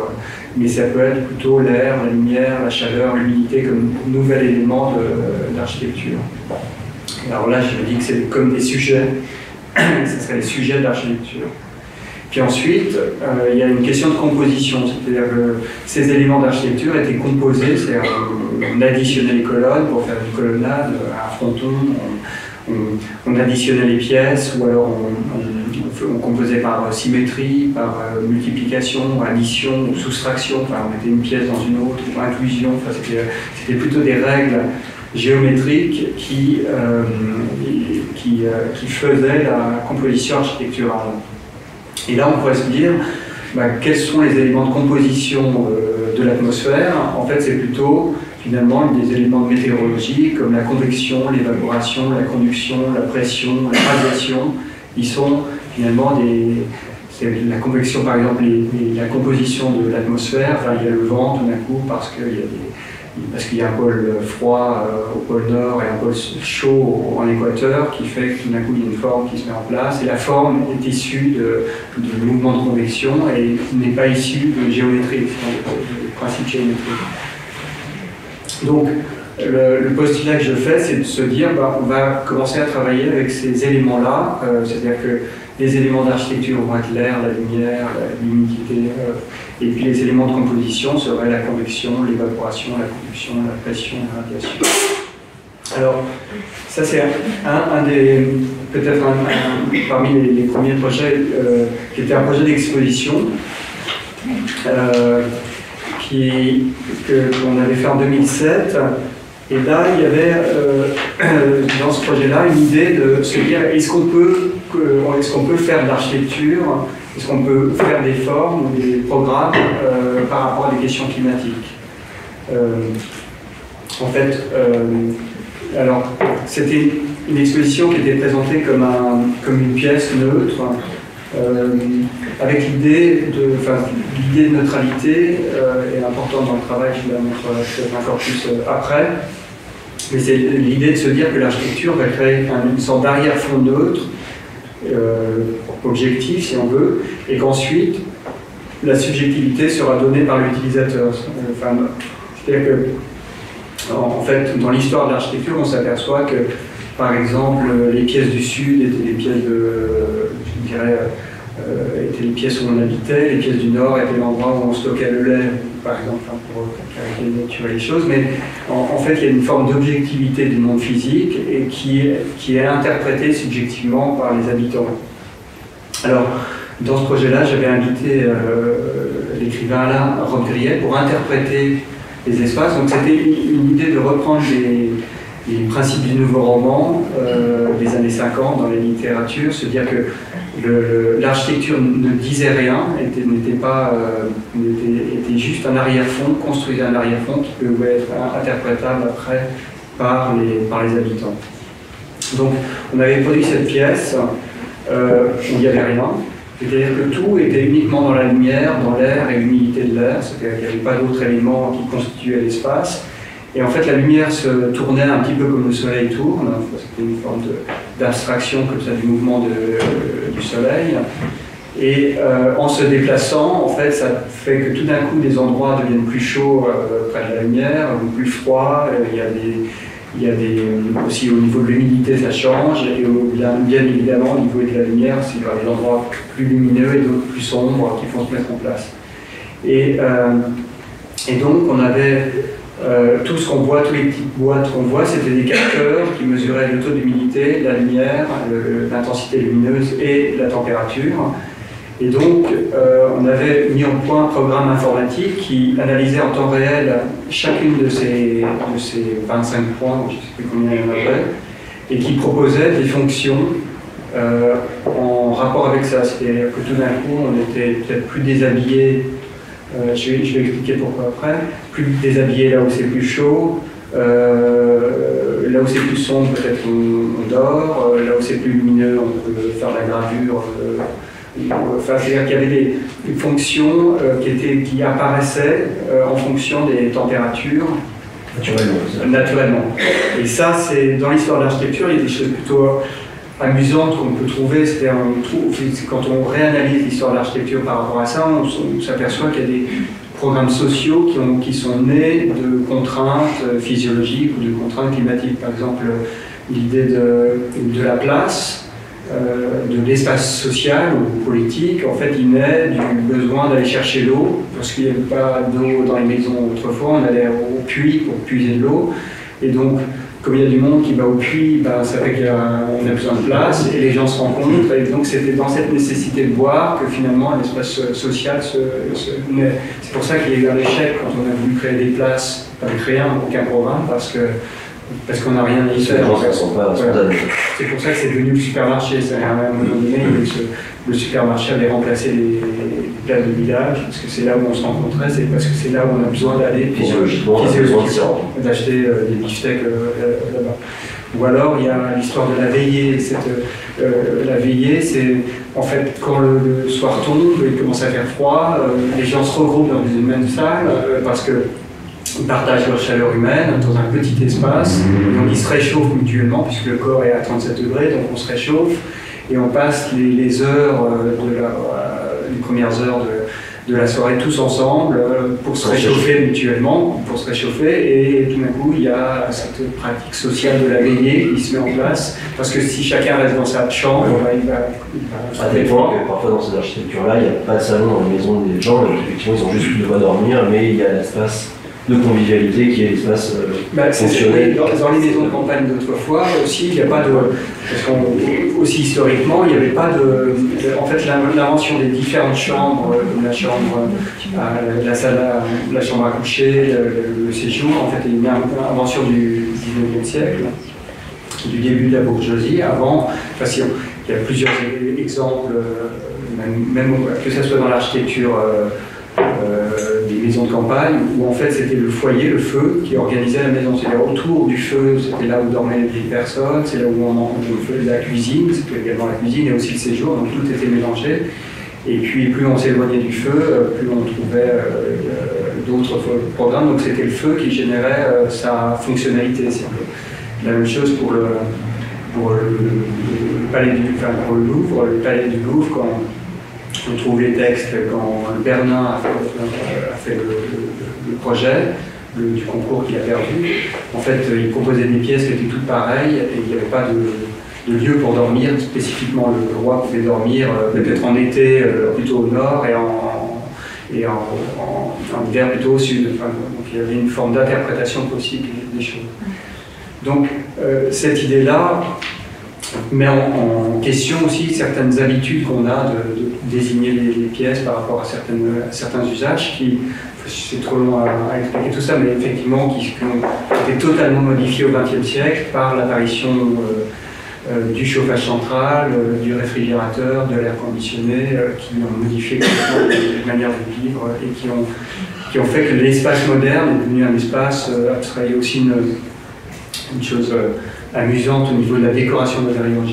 mais ça peut être plutôt l'air, la lumière, la chaleur, l'humidité comme nouvel élément d'architecture. Alors là, je me dis que c'est comme des sujets, ce serait les sujets d'architecture. Puis ensuite, il y a une question de composition, c'est-à-dire que ces éléments d'architecture étaient composés, c'est-à-dire on additionnait les colonnes pour faire une colonnade, un fronton, on additionnait les pièces, ou alors on composait par symétrie, par multiplication, addition ou soustraction, enfin, on mettait une pièce dans une autre, ou inclusion, enfin, c'était plutôt des règles géométriques qui faisaient la composition architecturale. Et là, on pourrait se dire, quels sont les éléments de composition de l'atmosphère? En fait, c'est plutôt, finalement, des éléments de météorologie, comme la convection, l'évaporation, la conduction, la pression, la radiation. Ils sont, finalement, la convection, par exemple, la composition de l'atmosphère. Enfin, il y a le vent, tout d'un coup, parce qu'il y a un pôle froid au pôle nord et un pôle chaud en équateur, qui fait que tout d'un coup il y a une forme qui se met en place, et la forme est issue de mouvements de convection et n'est pas issue de géométrie, de principe géométrique. Donc le postulat que je fais, c'est de se dire on va commencer à travailler avec ces éléments-là, c'est-à-dire que les éléments d'architecture vont être l'air, la lumière, l'humidité, et puis les éléments de composition seraient la convection, l'évaporation, la conduction, la pression, la radiation. Alors, ça c'est peut-être parmi les premiers projets, qui était un projet d'exposition, qu'on avait fait en 2007. Et là, il y avait dans ce projet-là une idée de se dire est-ce qu'on peut faire de l'architecture, est-ce qu'on peut faire des formes ou des programmes par rapport à des questions climatiques. En fait, alors c'était une exposition qui était présentée comme une pièce neutre, avec l'idée de neutralité est importante dans le travail, je la montre encore plus après. Mais c'est l'idée de se dire que l'architecture va créer une sorte d'arrière-fond neutre, objectif si on veut, et qu'ensuite la subjectivité sera donnée par l'utilisateur. C'est-à-dire que, en fait, dans l'histoire de l'architecture, on s'aperçoit que, par exemple, les pièces du Sud étaient des pièces étaient les pièces où on habitait, les pièces du Nord étaient l'endroit où on stockait le lait, par exemple, pour caricaturer les choses, mais en fait il y a une forme d'objectivité du monde physique et qui est interprétée subjectivement par les habitants. Alors, dans ce projet-là, j'avais invité l'écrivain Alain Robbe-Grillet pour interpréter les espaces, donc c'était une idée de reprendre les principes du nouveau roman des années 50 dans les littératures, se dire que l'architecture ne disait rien, était juste un arrière-fond, construisait un arrière-fond qui pouvait être interprétable après par les habitants. Donc on avait produit cette pièce où il n'y avait rien, c'est-à-dire que tout était uniquement dans la lumière, dans l'air et l'humidité de l'air, c'est-à-dire qu'il n'y avait pas d'autres éléments qui constituaient l'espace. Et en fait, la lumière se tournait un petit peu comme le soleil tourne, c'était une forme d'abstraction comme ça du mouvement du soleil. Et en se déplaçant, en fait, ça fait que tout d'un coup, des endroits deviennent plus chauds près de la lumière, ou plus froids. Aussi au niveau de l'humidité, ça change. Et bien évidemment, au niveau de la lumière, il y a des endroits plus lumineux et d'autres plus sombres qui vont se mettre en place. Et donc, on avait tout ce qu'on voit, tous les petites boîtes qu'on voit, c'était des capteurs qui mesuraient le taux d'humidité, la lumière, l'intensité lumineuse et la température. Et donc, on avait mis au point un programme informatique qui analysait en temps réel chacune de ces 25 points, je ne sais plus combien il y en avait, et qui proposait des fonctions en rapport avec ça. C'est-à-dire que tout d'un coup, on était peut-être plus déshabillé. Je vais expliquer pourquoi après. Plus déshabillé là où c'est plus chaud, là où c'est plus sombre, peut-être on dort, là où c'est plus lumineux, on peut faire la gravure. C'est-à-dire qu'il y avait des fonctions qui apparaissaient en fonction des températures. Naturellement. Et ça, c'est dans l'histoire de l'architecture, il y a des choses plutôt amusantes qu'on peut trouver. Quand on réanalyse l'histoire de l'architecture par rapport à ça, on s'aperçoit qu'il y a des programmes sociaux qui sont nés de contraintes physiologiques ou de contraintes climatiques. Par exemple, l'idée de la place, de l'espace social ou politique, en fait, il naît du besoin d'aller chercher l'eau, parce qu'il n'y avait pas d'eau dans les maisons autrefois, on allait au puits pour puiser de l'eau, et donc, comme il y a du monde qui va au puits, ça fait qu'on a besoin de place, et les gens se rencontrent, et donc c'était dans cette nécessité de boire que finalement l'espace social se naît. C'est pour ça qu'il y a eu un échec quand on a voulu créer des places, avec rien, aucun programme, parce qu'on n'a rien à y faire. Voilà. C'est pour ça que c'est devenu le supermarché. À un moment donné, le supermarché avait remplacé les places de village, parce que c'est là où on se rencontrait, c'est parce que c'est là où on a besoin d'aller physiologiquement d'acheter des beefsteaks là-bas. Ou alors il y a l'histoire de la veillée. La veillée, c'est en fait quand le soir tombe, il commence à faire froid, les gens se regroupent dans une même salle parce que ils partagent leur chaleur humaine dans un petit espace, donc ils se réchauffent mutuellement puisque le corps est à 37 degrés, donc on se réchauffe et on passe les heures, les premières heures de la soirée tous ensemble pour se réchauffer mutuellement, et tout d'un coup il y a cette pratique sociale de la veillée qui se met en place, parce que si chacun reste dans sa chambre, il va à tel point que parfois dans ces architectures-là, il n'y a pas de salon dans les maisons des gens, effectivement ils ont juste de quoi dormir, mais il y a l'espace de convivialité qui est l'espace fonctionnel. Dans les maisons de campagne d'autrefois aussi, il n'y a pas de... Parce aussi historiquement, il n'y avait pas de... En fait, l'invention des différentes chambres, la chambre, la salle, la chambre à coucher, le séjour, en fait, est une invention du 19e siècle, du début de la bourgeoisie. Avant, il y a plusieurs exemples, même que ce soit dans l'architecture des maisons de campagne, où en fait c'était le foyer, le feu, qui organisait la maison. C'est-à-dire autour du feu, c'était là où dormaient les personnes, c'est là où on faisait la cuisine, c'était également la cuisine et aussi le séjour, donc tout était mélangé. Et puis plus on s'éloignait du feu, plus on trouvait d'autres programmes, donc c'était le feu qui générait sa fonctionnalité. C'est la même chose pour le palais pour le Louvre, le palais du Louvre, quand on trouve les textes, quand Bernin a fait le projet du concours qu'il a perdu. En fait, il proposait des pièces qui étaient toutes pareilles et il n'y avait pas de lieu pour dormir. Spécifiquement, le roi pouvait dormir peut-être en été plutôt au nord et en hiver plutôt au sud. Enfin, donc il y avait une forme d'interprétation possible des choses. Donc cette idée-là met en question aussi certaines habitudes qu'on a de désigner les pièces par rapport à certains usages qui, c'est trop long à expliquer tout ça, mais effectivement qui ont été totalement modifiés au XXe siècle par l'apparition du chauffage central, du réfrigérateur, de l'air conditionné, qui ont modifié complètement les manières de vivre et qui ont fait que l'espace moderne est devenu un espace abstrait. Aussi une chose amusante au niveau de la décoration d'intérieur.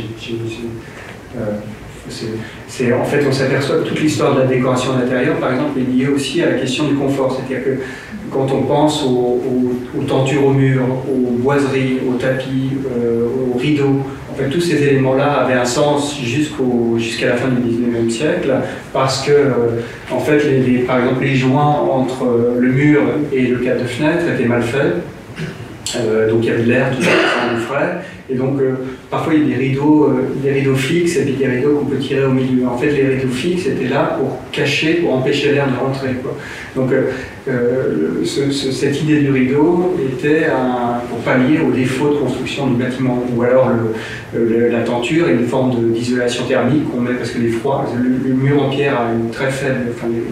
En fait, on s'aperçoit que toute l'histoire de la décoration d'intérieur, par exemple, est liée aussi à la question du confort. C'est-à-dire que quand on pense aux tentures au mur, aux boiseries, aux tapis, aux rideaux, en fait, tous ces éléments-là avaient un sens jusqu'à la fin du XIXe siècle, parce que, en fait, par exemple, les joints entre le mur et le cadre de fenêtre étaient mal faits. Donc il y avait de l'air, tout ça, du frais. Et donc parfois il y a des rideaux fixes et puis des rideaux qu'on peut tirer au milieu. En fait, les rideaux fixes étaient là pour cacher, pour empêcher l'air de rentrer, quoi. Donc cette idée du rideau était pour pallier au défaut de construction du bâtiment. Ou alors la tenture est une forme d'isolation thermique qu'on met parce que les froids, le mur en pierre a une très faible,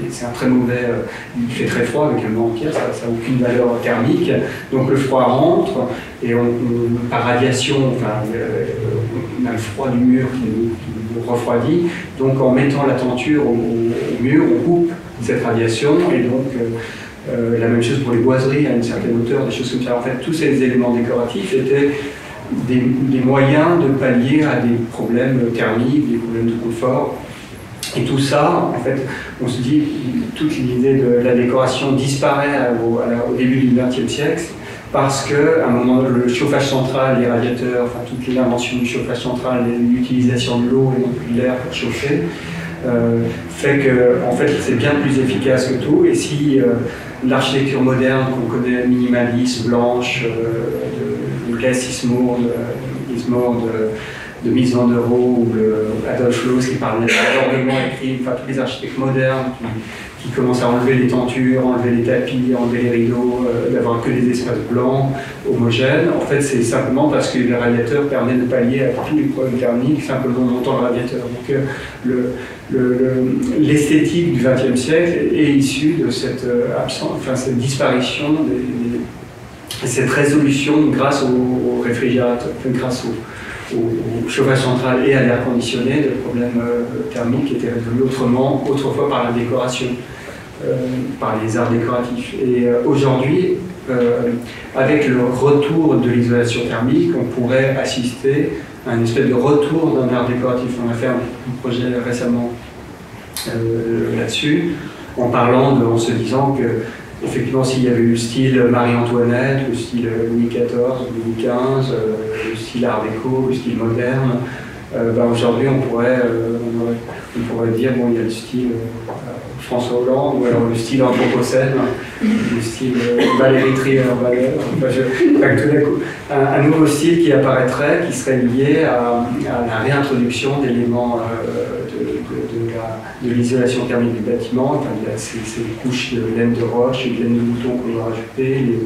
c'est un très mauvais, il fait très froid avec un mur en pierre, ça n'a aucune valeur thermique. Donc le froid rentre et par radiation, on a le froid du mur qui nous refroidit. Donc en mettant la tenture au mur, on coupe cette radiation et donc la même chose pour les boiseries à une certaine hauteur, des choses comme ça. En fait, tous ces éléments décoratifs étaient des moyens de pallier à des problèmes thermiques, des problèmes de confort. Et tout ça, en fait, on se dit, toute l'idée de la décoration disparaît au début du XXe siècle, parce qu'à un moment, le chauffage central, les radiateurs, toute l'invention du chauffage central, l'utilisation de l'eau et non plus de l'air pour chauffer, fait que en fait, c'est bien plus efficace que tout. Et si l'architecture moderne qu'on connaît, minimaliste, blanche, de Glass-Ismore, de Mies van der Rohe ou Adolf Loos qui parlait d'ornement écrit, enfin tous les architectes modernes qui commencent à enlever les tentures, enlever les tapis, enlever les rideaux, d'avoir que des espaces blancs, homogènes. En fait, c'est simplement parce que le radiateur permet de pallier à tous les problèmes thermiques simplement en montant le radiateur. Donc l'esthétique du XXe siècle est issue de cette cette disparition, cette résolution grâce au réfrigérateur, grâce au chauffage central et à l'air conditionné, de problèmes thermiques qui étaient résolus autrefois par la décoration, par les arts décoratifs. Et aujourd'hui, avec le retour de l'isolation thermique, on pourrait assister à une espèce de retour d'un art décoratif. On a fait un projet récemment là-dessus, en se disant que effectivement, s'il y avait eu le style Marie-Antoinette, le style Louis XIV, Louis XV, le style Art déco, le style moderne, aujourd'hui on pourrait dire bon, il y a le style François Hollande, ou alors le style Anthropocène, le style Valérie Trierweiler, tout d'un coup, un nouveau style qui apparaîtrait, qui serait lié à la réintroduction d'éléments de l'isolation thermique du bâtiment, enfin, ces couches de laine de roche et de laine de mouton qu'on doit rajouter,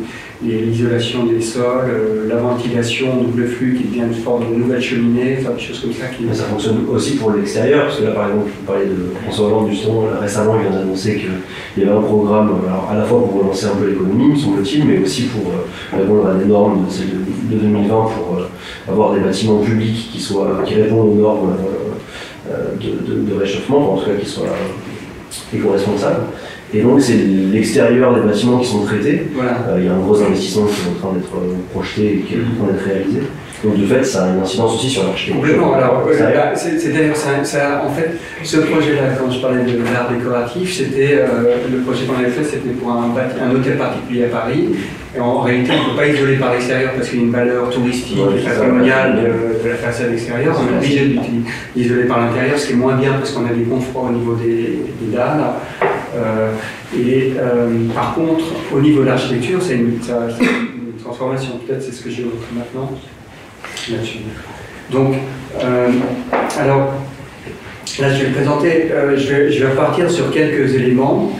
l'isolation des sols, la ventilation en double flux qui devient une forme de nouvelle cheminée, enfin des choses comme ça. Mais ça fonctionne aussi pour l'extérieur, parce que là par exemple, vous parlez de François Hollande justement, récemment il vient d'annoncer qu'il y avait un programme, alors, à la fois pour relancer un peu l'économie, me semble-t-il, mais aussi pour répondre à des normes, celles de 2020, pour avoir des bâtiments publics qui répondent aux normes de réchauffement, en tout cas qui soient éco-responsables. Et donc c'est l'extérieur des bâtiments qui sont traités. Voilà. Il y a un gros investissement qui est en train d'être projeté et qui est en train d'être réalisé. Donc de fait, ça a une incidence aussi sur l'architecture. Complètement. Alors, c'est d'ailleurs ça, en fait, ce projet-là, quand je parlais de l'art décoratif, c'était le projet qu'on avait fait, c'était pour un hôtel particulier à Paris. Et en réalité, on ne peut pas isoler par l'extérieur parce qu'il y a une valeur touristique et patrimoniale de la façade extérieure. On est obligé d'isoler par l'intérieur, ce qui est moins bien parce qu'on a des confroids au niveau des dalles. Par contre, au niveau de l'architecture, c'est une transformation. Peut-être c'est ce que je vais montrer maintenant là-dessus. Donc, alors, là je vais présenter, je vais repartir sur quelques éléments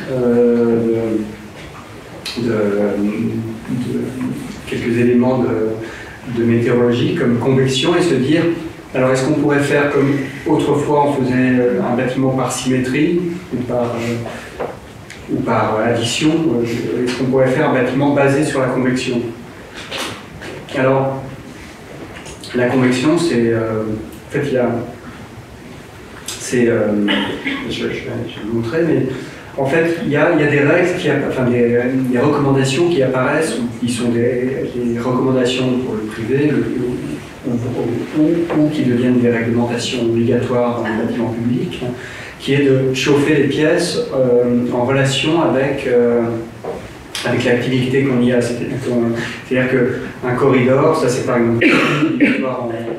de météorologie comme convection et se dire, alors est-ce qu'on pourrait faire comme autrefois on faisait un bâtiment par symétrie ou par addition, est-ce qu'on pourrait faire un bâtiment basé sur la convection? Alors, la convection, c'est en fait il y a, je vais vous montrer, mais en fait, il y a des règles, des recommandations qui apparaissent, ou qui sont des recommandations pour le privé, ou qui deviennent des réglementations obligatoires dans les bâtiments publics, qui est de chauffer les pièces en relation avec l'activité qu'on y a. C'est-à-dire qu'un corridor, ça c'est par exemple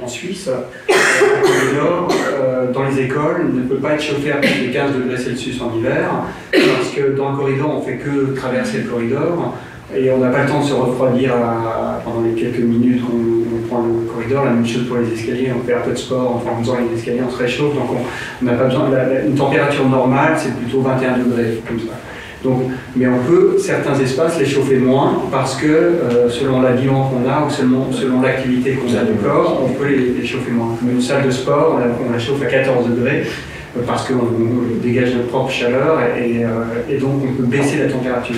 en Suisse, un corridor dans les écoles ne peut pas être chauffé à plus de 15 degrés Celsius en hiver, parce que dans le corridor on ne fait que traverser le corridor et on n'a pas le temps de se refroidir pendant les quelques minutes qu'on prend le corridor. La même chose pour les escaliers, on fait un peu de sport, en faisant les escaliers on se réchauffe, donc on n'a pas besoin. Une température normale c'est plutôt 21 degrés, comme ça. Donc, mais on peut, certains espaces, les chauffer moins parce que selon l'habillement qu'on a ou selon l'activité qu'on a du corps, on peut les chauffer moins. Comme une salle de sport, on la chauffe à 14 degrés parce qu'on dégage notre propre chaleur et donc on peut baisser la température.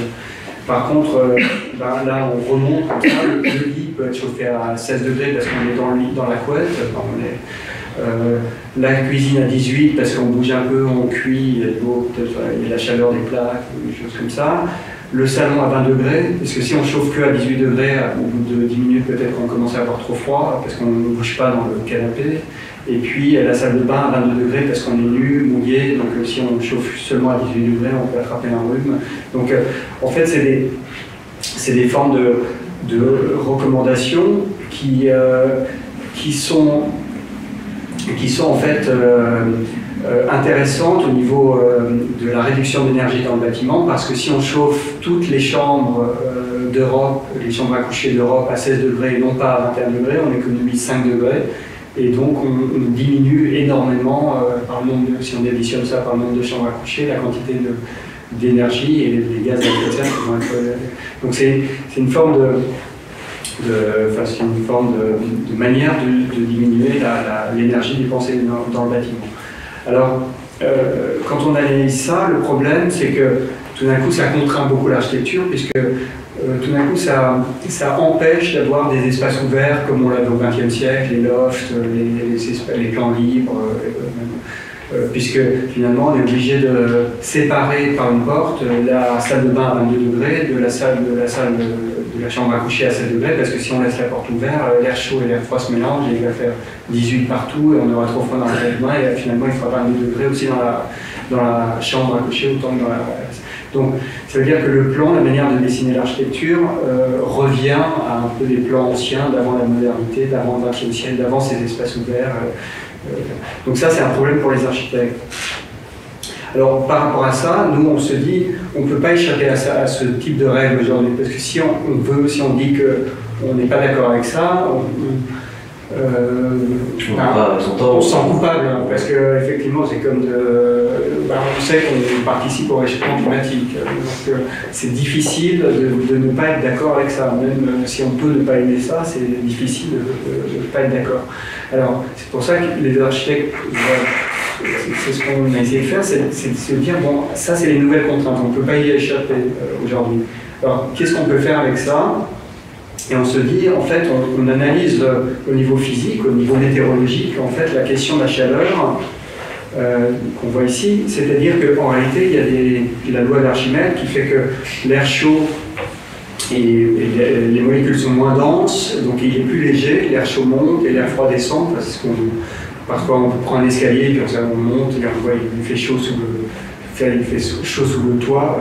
Par contre, là on remonte comme ça, le lit peut être chauffé à 16 degrés parce qu'on est dans le lit, dans la couette. La cuisine à 18 parce qu'on bouge un peu, on cuit, il y a la chaleur des plaques, des choses comme ça. Le salon à 20 degrés, parce que si on chauffe que à 18 degrés, au bout de 10 minutes peut-être qu'on commence à avoir trop froid parce qu'on ne bouge pas dans le canapé. Et puis la salle de bain à 22 degrés parce qu'on est nu, mouillé, donc si on chauffe seulement à 18 degrés, on peut attraper un rhume. Donc en fait c'est des formes de recommandations qui sont en fait intéressante au niveau de la réduction d'énergie dans le bâtiment, parce que si on chauffe toutes les chambres d'Europe, les chambres à coucher d'Europe à 16 degrés et non pas à 21 degrés, on économise 5 degrés. Et donc on diminue énormément, par le nombre si on additionne ça par le nombre de chambres à coucher, la quantité d'énergie et les gaz à effet de serre qui vont être... Donc c'est une forme de manière de diminuer l'énergie dépensée dans le bâtiment. Alors, quand on analyse ça, le problème c'est que tout d'un coup ça contraint beaucoup l'architecture, puisque tout d'un coup ça empêche d'avoir des espaces ouverts comme on l'avait au XXe siècle, les lofts, les plans libres, puisque finalement on est obligé de séparer par une porte la salle de bain à 22 degrés de la chambre à coucher à 7 degrés, parce que si on laisse la porte ouverte, l'air chaud et l'air froid se mélangent et il va faire 18 partout et on aura trop froid dans la salle de bain, et finalement il fera 22 degrés aussi dans la chambre à coucher autant que dans la... Donc ça veut dire que le plan, la manière de dessiner l'architecture revient à un peu des plans anciens d'avant la modernité, d'avant le XXe siècle, d'avant ces espaces ouverts. Donc ça c'est un problème pour les architectes. Alors par rapport à ça, nous on se dit, on ne peut pas échapper à ce type de règle aujourd'hui, parce que si on dit qu'on n'est pas d'accord avec ça, on se sent coupable, hein, parce qu'effectivement c'est comme on sait qu'on participe au réchauffement climatique, donc c'est difficile de ne pas être d'accord avec ça, même si on peut ne pas aimer ça, c'est difficile de ne pas être d'accord. Alors c'est pour ça que les architectes, c'est ce qu'on a essayé de faire, c'est de se dire, bon, ça c'est les nouvelles contraintes, on ne peut pas y échapper aujourd'hui. Alors qu'est-ce qu'on peut faire avec ça ? Et on se dit, en fait, on analyse au niveau physique, au niveau météorologique, en fait, la question de la chaleur qu'on voit ici, c'est-à-dire qu'en réalité, il y a la loi d'Archimède qui fait que l'air chaud et les molécules sont moins denses, donc il est plus léger, l'air chaud monte et l'air froid descend, parfois on prend un escalier, puis on monte, et on voit il fait chaud sous le toit,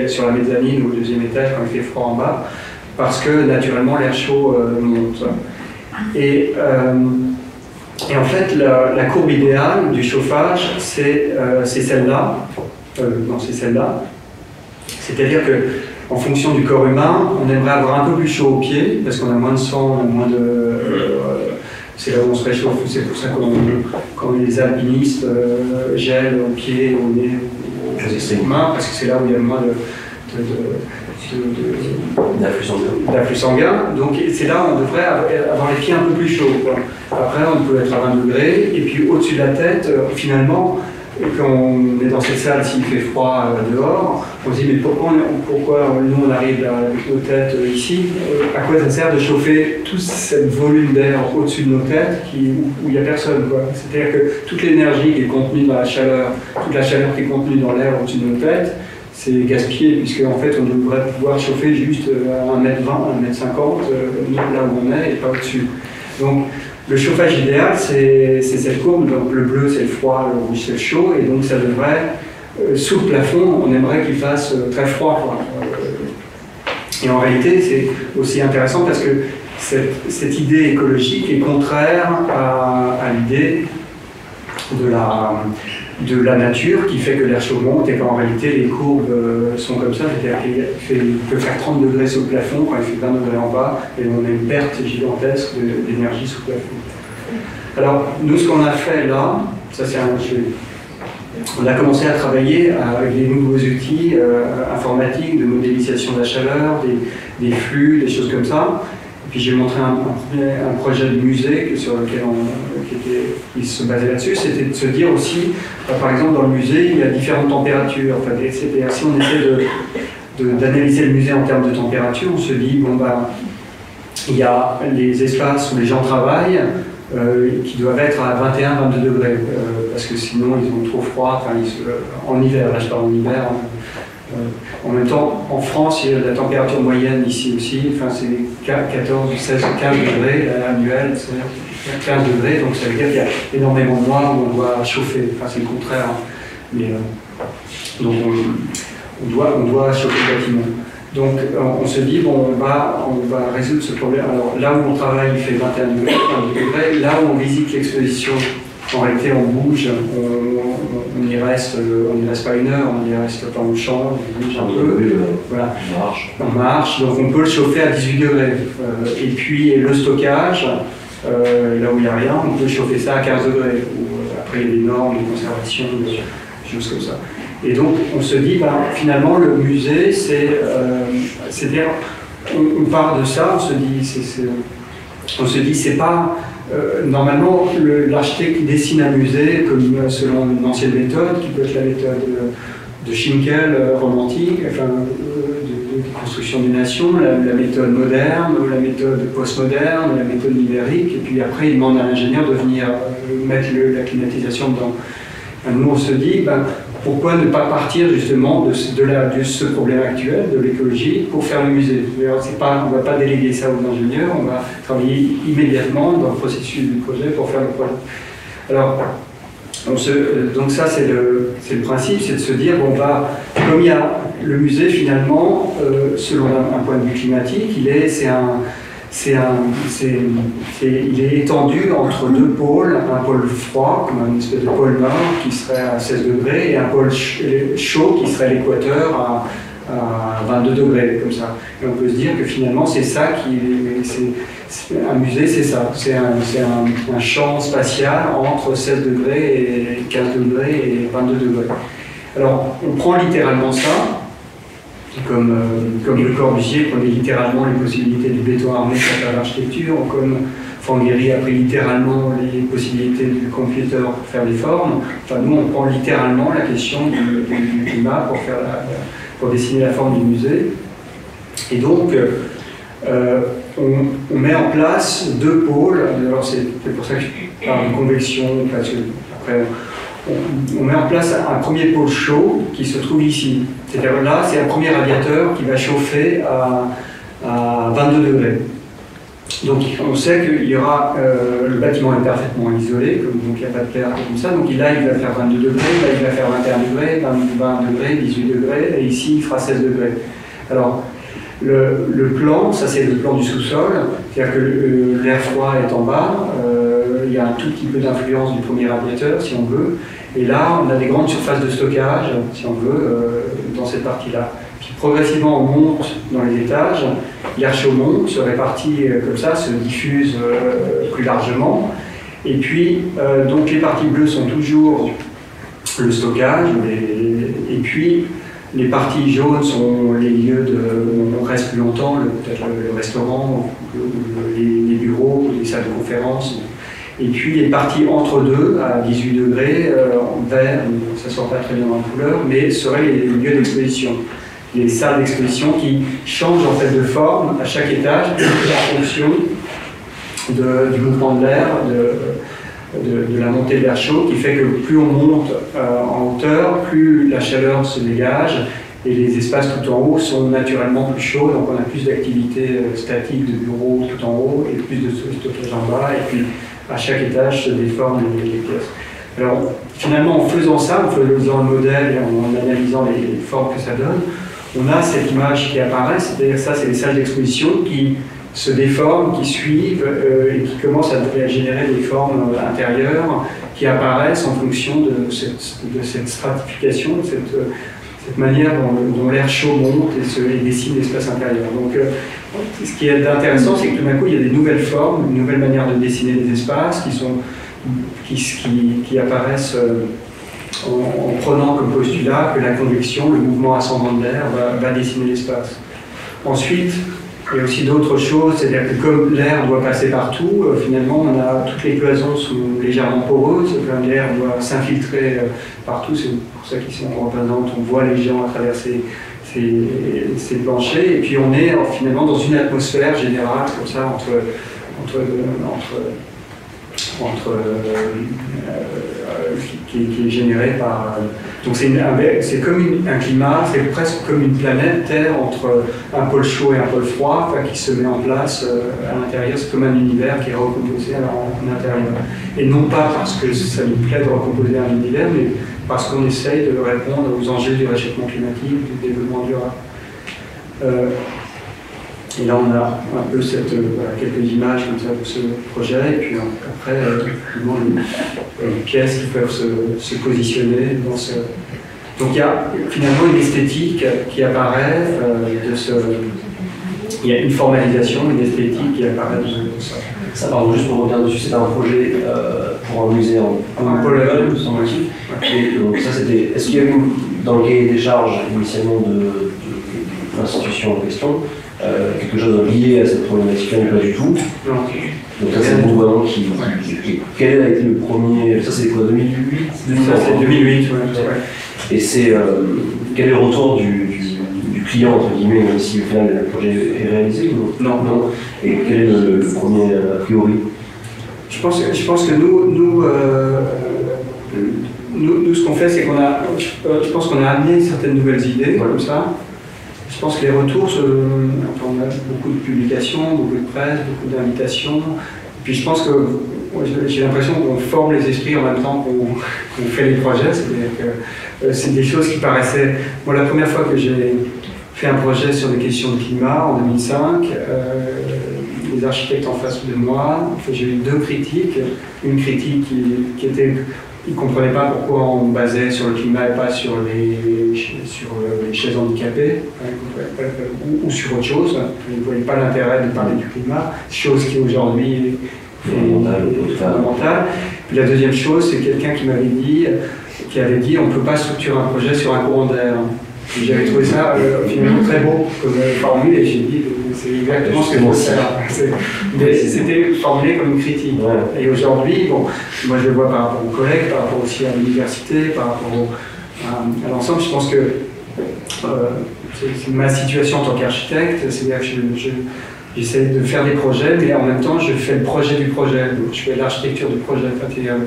sur la mezzanine ou au deuxième étage quand il fait froid en bas, parce que naturellement l'air chaud monte. Et en fait, la courbe idéale du chauffage, c'est celle-là. Non, c'est celle-là. C'est-à-dire que, en fonction du corps humain, on aimerait avoir un peu plus chaud aux pieds, parce qu'on a moins de sang, on a moins de... c'est là où on se réchauffe. C'est pour ça que quand les alpinistes gèlent aux pieds, au nez, aux mains, parce que c'est là où il y a le moins d'afflux sanguin. Donc c'est là où on devrait avoir les pieds un peu plus chauds, quoi. Après on peut être à 20 degrés, et puis au-dessus de la tête, finalement, quand on est dans cette salle, s'il fait froid dehors, on se dit mais pourquoi nous on arrive avec nos têtes ici, à quoi ça sert de chauffer tout ce volume d'air au-dessus de nos têtes où il n'y a personne, quoi. C'est-à-dire que toute l'énergie qui est contenue dans la chaleur, toute la chaleur qui est contenue dans l'air au-dessus de nos têtes, c'est gaspillé, puisque en fait on devrait pouvoir chauffer juste à 1,20 m, 1,50 m, là où on est et pas au-dessus. Donc le chauffage idéal, c'est cette courbe, donc le bleu c'est le froid, le rouge c'est le chaud, et donc ça devrait, sous le plafond, on aimerait qu'il fasse très froid, quoi. Et en réalité c'est aussi intéressant parce que cette idée écologique est contraire à l'idée de la nature qui fait que l'air chaud monte et qu'en réalité les courbes sont comme ça, c'est-à-dire qu'il peut faire 30 degrés sous le plafond quand il fait 20 degrés en bas et on a une perte gigantesque d'énergie sous le plafond. Alors nous ce qu'on a fait là, ça c'est on a commencé à travailler avec des nouveaux outils informatiques de modélisation de la chaleur, des flux, des choses comme ça. Puis j'ai montré un projet de musée sur lequel qui se basait là-dessus, c'était de se dire aussi, par exemple dans le musée, il y a différentes températures. Enfin, si on essaie d'analyser le musée en termes de température, on se dit, bon bah, il y a les espaces où les gens travaillent qui doivent être à 21-22 degrés, parce que sinon ils ont trop froid, en hiver, là je parle en hiver. En même temps, en France, la température moyenne ici aussi, c'est 14, 16, 15 degrés annuel, c'est 15 degrés, donc ça veut dire qu'il y a énormément de mois où on doit chauffer. Enfin, c'est le contraire. Mais, donc on doit chauffer le bâtiment. Donc on se dit, bon, on va résoudre ce problème. Alors là où on travaille, il fait 21 degrés, là où on visite l'exposition, En réalité, on bouge, on n'y reste pas une heure, on y reste, enfin, on change, on bouge un peu. Voilà. On marche, donc on peut le chauffer à 18 degrés. Et puis le stockage, là où il n'y a rien, on peut chauffer ça à 15 degrés. Après, il y a des normes de conservation, des choses comme ça. Et donc, on se dit, ben, finalement, le musée, c'est-à-dire, on part de ça, on se dit, c'est pas. Normalement, l'architecte dessine un musée comme selon une ancienne méthode, qui peut être la méthode de Schinkel, romantique, enfin, de construction des nations, la méthode moderne, la méthode postmoderne, la méthode numérique, et puis après, il demande à l'ingénieur de venir mettre la climatisation dedans. Nous, on se dit, ben, pourquoi ne pas partir justement de ce problème actuel, de l'écologie, pour faire le musée? On ne va pas déléguer ça aux ingénieurs, on va travailler immédiatement dans le processus du projet pour faire le projet. Alors, donc ça, c'est le principe, c'est de se dire, bon, comme il y a le musée, finalement, selon un point de vue climatique, il est étendu entre deux pôles, un pôle froid, comme une espèce de pôle nord qui serait à 16 degrés, et un pôle chaud qui serait l'équateur à 22 degrés, comme ça. Et on peut se dire que finalement, c'est ça un musée, c'est ça. C'est un champ spatial entre 16 degrés et 15 degrés et 22 degrés. Alors, on prend littéralement ça. Comme Le Corbusier prenait littéralement les possibilités du béton armé pour faire l'architecture, comme Fangheri a pris littéralement les possibilités du computer pour faire les formes. Enfin, nous, on prend littéralement la question du climat pour dessiner la forme du musée. Et donc, on met en place deux pôles. Alors, c'est pour ça que je parle de convection, parce que après, on met en place un premier pôle chaud qui se trouve ici. C'est-à-dire là, c'est un premier radiateur qui va chauffer à 22 degrés. Donc on sait qu'il y aura, le bâtiment est parfaitement isolé, donc il n'y a pas de perte comme ça. Donc là, il va faire 22 degrés, là, il va faire 21 degrés, 20 degrés, 18 degrés, et ici, il fera 16 degrés. Alors, le plan, ça c'est le plan du sous-sol, c'est-à-dire que l'air froid est en bas, il y a un tout petit peu d'influence du premier radiateur, si on veut, et là, on a des grandes surfaces de stockage, si on veut, dans cette partie-là. Puis progressivement, on monte dans les étages, l'air chaud monte, se répartit comme ça, se diffuse plus largement, et puis, donc les parties bleues sont toujours le stockage, et puis, les parties jaunes sont les lieux où on reste plus longtemps, peut-être le restaurant, les bureaux, les salles de conférence. Et puis les parties entre deux, à 18 degrés, en vert, ça ne sort pas très bien dans la couleur, mais seraient les lieux d'exposition. Les salles d'exposition qui changent en fait de forme à chaque étage en fonction du mouvement de l'air, de la montée de l'air chaud, qui fait que plus on monte en hauteur, plus la chaleur se dégage, et les espaces tout en haut sont naturellement plus chauds, donc on a plus d'activité statique de bureaux tout en haut, et plus de stockage en bas, et puis à chaque étage se déforment les pièces. Alors finalement, en faisant ça, en faisant le modèle et en analysant les formes que ça donne, on a cette image qui apparaît, c'est-à-dire ça, c'est les salles d'exposition qui se déforment, qui suivent et qui commencent à générer des formes intérieures qui apparaissent en fonction de cette stratification, de cette manière dont l'air chaud monte et dessine l'espace intérieur. Donc, ce qui est intéressant, c'est que tout d'un coup, il y a des nouvelles formes, une nouvelle manière de dessiner les espaces qui apparaissent en prenant comme postulat que la convection, le mouvement ascendant de l'air, va dessiner l'espace. Ensuite, il y a aussi d'autres choses, c'est-à-dire que comme l'air doit passer partout, finalement, toutes les cloisons sont légèrement poreuses, l'air doit s'infiltrer partout, c'est pour ça qu'ici on représente, on voit les gens à travers ces planchers, et puis on est finalement dans une atmosphère générale, comme ça, qui est générée par... donc c'est comme un climat, c'est presque comme une planète Terre entre un pôle chaud et un pôle froid qui se met en place à l'intérieur. C'est comme un univers qui est recomposé en intérieur. Et non pas parce que ça nous plaît de recomposer un univers, mais parce qu'on essaye de répondre aux enjeux du réchauffement climatique, du développement durable. Et là, on a un peu quelques images comme ça de ce projet, et puis après, les pièces qui peuvent se positionner dans ce... Donc il y a finalement une esthétique qui apparaît il y a une formalisation, une esthétique qui apparaît de ça. Ça, pardon, juste pour revenir dessus, c'était un projet pour un musée en Pologne, semble-t-il. Et donc ça, c'était... Est-ce qu'il y a eu, dans le cahier des charges initialement de l'institution en question, quelque chose lié à cette problématique-là, mais pas du tout? Non. Donc ça, c'est le gouvernement qui... Quel a été le premier... Ça, c'est quoi, 2008 Ça, c'est 2008, ouais. Et c'est... quel est le retour du client, entre guillemets, même si au final le projet est réalisé ou non? Non. Et quel est le premier a priori? Je pense que nous, ce qu'on fait, c'est qu'on a... Je pense qu'on a amené certaines nouvelles idées, comme ça. Je pense que les retours, on a beaucoup de publications, beaucoup de presse, beaucoup d'invitations. Et puis je pense que j'ai l'impression qu'on forme les esprits en même temps qu'on fait les projets. C'est-à-dire que c'est des choses qui paraissaient... Moi, la première fois que j'ai fait un projet sur des questions de climat, en 2005, les architectes en face de moi, j'ai eu 2 critiques. Une critique qui était... Ils ne comprenaient pas pourquoi on basait sur le climat et pas sur les chaises handicapées ou sur autre chose. Ils ne voyaient pas l'intérêt de parler du climat, chose qui aujourd'hui est fondamentale. Puis la deuxième chose, c'est quelqu'un qui avait dit on ne peut pas structurer un projet sur un courant d'air. J'avais trouvé ça finalement très beau comme formule et j'ai dit c'est exactement ce que je veux faire. Mais c'était formulé comme une critique. Ouais. Et aujourd'hui, bon, moi je le vois par rapport aux collègues, par rapport aussi à l'université, par rapport à l'ensemble, je pense que c'est ma situation en tant qu'architecte, c'est-à-dire que j'essaie de faire des projets, mais en même temps je fais le projet du projet. Donc, je fais l'architecture du projet, je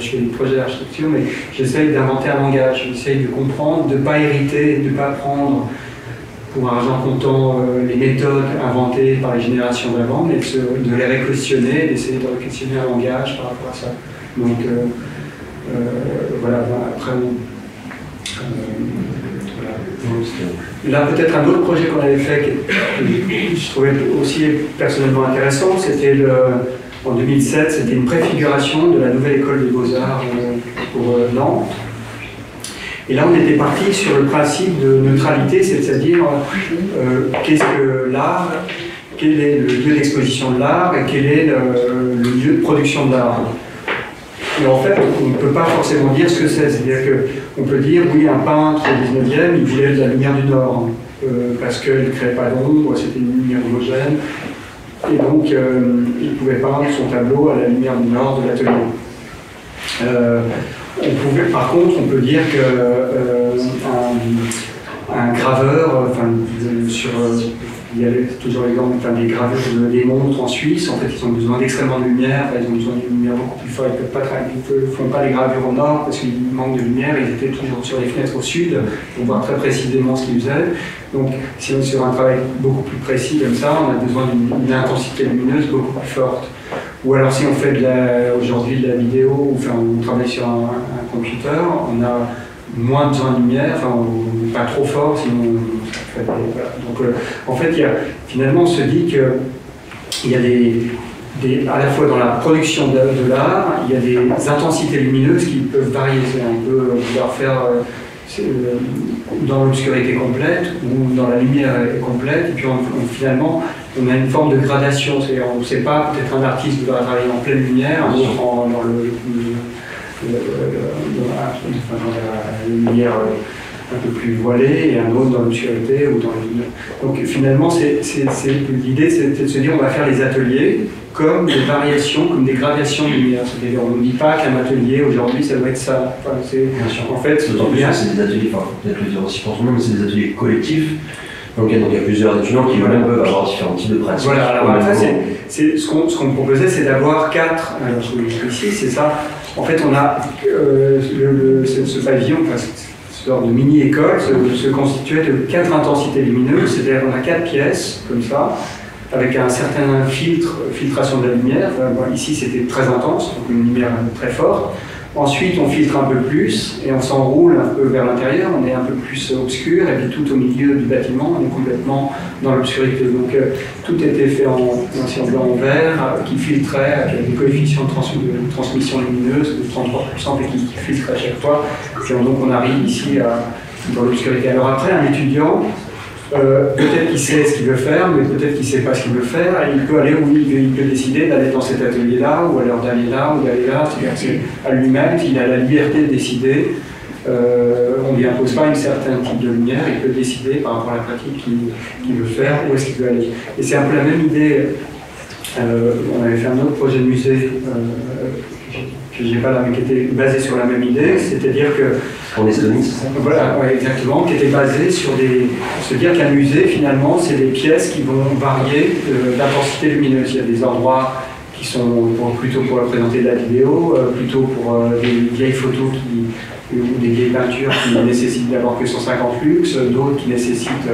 fais des projets d'architecture, mais j'essaie d'inventer un langage, j'essaie de comprendre, de ne pas hériter, de ne pas prendre pour argent comptant les méthodes inventées par les générations d'avant, mais de les réquestionner, d'essayer de réquestionner un langage par rapport à ça. Donc voilà, après... Là, peut-être un autre projet qu'on avait fait que je trouvais aussi personnellement intéressant, c'était en 2007, c'était une préfiguration de la nouvelle école des Beaux-Arts pour Nantes. Et là, on était parti sur le principe de neutralité, c'est-à-dire qu'est-ce que l'art, quel est le lieu d'exposition de l'art et quel est le lieu de production de l'art. Et en fait, on ne peut pas forcément dire ce que c'est. C'est-à-dire qu'on peut dire, oui, un peintre au 19e, il voulait de la lumière du Nord, parce qu'il ne créait pas d'ombre, c'était une lumière homogène. Et donc, il pouvait peindre son tableau à la lumière du Nord de l'atelier. Par contre, on peut dire qu'un graveur, il y avait toujours l'exemple des graveurs des montres en Suisse, en fait ils ont besoin d'extrêmement de lumière, ils ont besoin d'une lumière beaucoup plus forte, ils ne font pas les gravures au nord parce qu'il manque de lumière, ils étaient toujours sur les fenêtres au sud pour voir très précisément ce qu'ils faisaient. Donc si on est sur un travail beaucoup plus précis comme ça, on a besoin d'une intensité lumineuse beaucoup plus forte. Ou alors si on fait aujourd'hui de la vidéo, on travaille sur un computer, on a moins besoin de lumière, pas trop fort, sinon... Voilà. Donc en fait, finalement, on se dit qu'il y a à la fois dans la production de l'art, il y a des intensités lumineuses qui peuvent varier. On peut vouloir faire dans l'obscurité complète ou dans la lumière complète, et puis finalement, on a une forme de gradation. C'est-à-dire, on ne sait pas, peut-être un artiste qui doit travailler en pleine lumière, un autre dans la lumière un peu plus voilée et un autre dans l'obscurité ou dans les... Donc finalement, l'idée, c'est de se dire on va faire les ateliers comme des variations, comme des gradations de lumière. C'est-à-dire on ne dit pas qu'un atelier aujourd'hui ça doit être ça. En fait, c'est des ateliers, peut-être le dire aussi pour tout le monde, mais c'est des ateliers collectifs. Donc il y a plusieurs étudiants qui même peuvent avoir différents types de pratiques. Voilà, alors après, ce qu'on me proposait, c'est d'avoir 4. Alors ici, c'est ça. En fait, on a ce pavillon, cette sorte de mini-école, se constituait de 4 intensités lumineuses, c'est-à-dire qu'on a 4 pièces, comme ça, avec un certain filtration de la lumière. Ici, c'était très intense, donc une lumière très forte. Ensuite, on filtre un peu plus et on s'enroule un peu vers l'intérieur, on est un peu plus obscur, et puis tout au milieu du bâtiment, on est complètement dans l'obscurité. Donc tout était fait en blanc en vert, qui filtrait avec des coefficients de transmission lumineuse de 33% et qui filtre à chaque fois. Et donc on arrive ici dans l'obscurité. Alors après, un étudiant, peut-être qu'il sait ce qu'il veut faire, mais peut-être qu'il ne sait pas ce qu'il veut faire, et il peut aller où il peut décider d'aller dans cet atelier-là, ou alors d'aller là, ou d'aller là. C'est-à-dire qu'à lui-même, il a la liberté de décider. On ne lui impose pas un certain type de lumière, il peut décider par rapport à la pratique qu'il veut faire, où est-ce qu'il veut aller. Et c'est un peu la même idée. On avait fait un autre projet de musée que j'ai pas là, mais qui était basé sur la même idée, c'est-à-dire que en Estonie, c'est ça? Voilà, ouais, exactement, qui était basé sur se dire qu'un musée, finalement, c'est des pièces qui vont varier d'intensité lumineuse. Il y a des endroits qui sont plutôt pour représenter de la vidéo, plutôt pour des vieilles photos ou des vieilles peintures qui nécessitent d'abord que 150 lux, d'autres qui nécessitent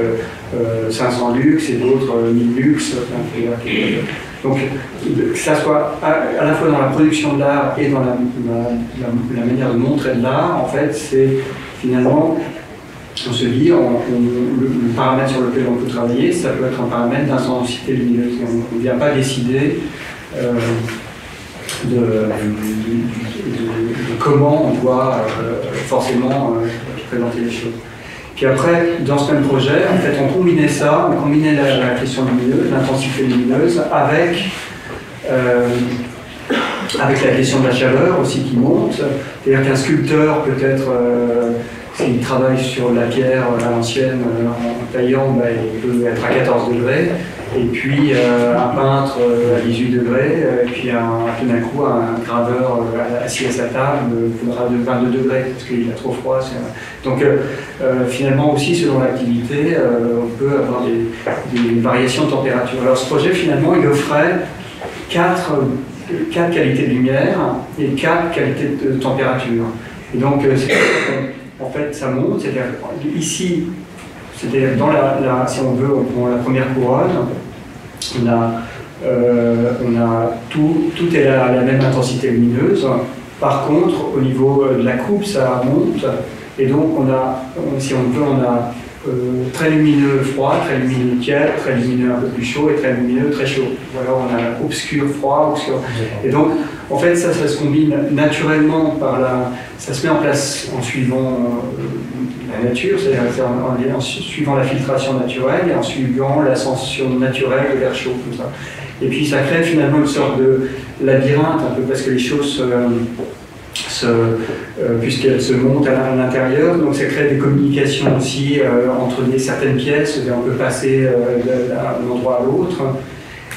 500 lux et d'autres 1000 lux. Donc, que ça soit à la fois dans la production de l'art et dans la manière de montrer de l'art, en fait, c'est finalement, on se dit, le paramètre sur lequel on peut travailler, ça peut être un paramètre d'intensité lumineuse. On ne vient pas décider de comment on doit forcément présenter les choses. Puis après, dans ce même projet, en fait, on combinait la question lumineuse, l'intensité lumineuse, avec la question de la chaleur aussi qui monte. C'est-à-dire qu'un sculpteur, peut-être, s'il travaille sur la pierre à l'ancienne, en taillant, il peut être à 14 degrés. Et puis un peintre à 18 degrés, et puis tout d'un coup un graveur assis à sa table faudra de 22 degrés parce qu'il a trop froid. Donc finalement aussi selon l'activité, on peut avoir des variations de température. Alors ce projet finalement il offrait quatre qualités de lumière et 4 qualités de température. Et donc en fait ça monte, c'est-à-dire ici, c'est-à-dire dans si on veut, dans la première couronne, on a tout est à la même intensité lumineuse. Par contre, au niveau de la coupe, ça monte. Et donc, si on veut, on a très lumineux froid, très lumineux tiède, très lumineux un peu plus chaud et très lumineux très chaud. Ou alors on a obscur, froid, obscur. Et donc, en fait, ça se combine naturellement ça se met en place en suivant la nature, c'est-à-dire en suivant la filtration naturelle et en suivant l'ascension naturelle de l'air chaud, comme ça. Et puis ça crée finalement une sorte de labyrinthe, un peu parce que les choses puisqu'elles se montent à l'intérieur, donc ça crée des communications aussi entre certaines pièces, on peut passer d'un endroit à l'autre.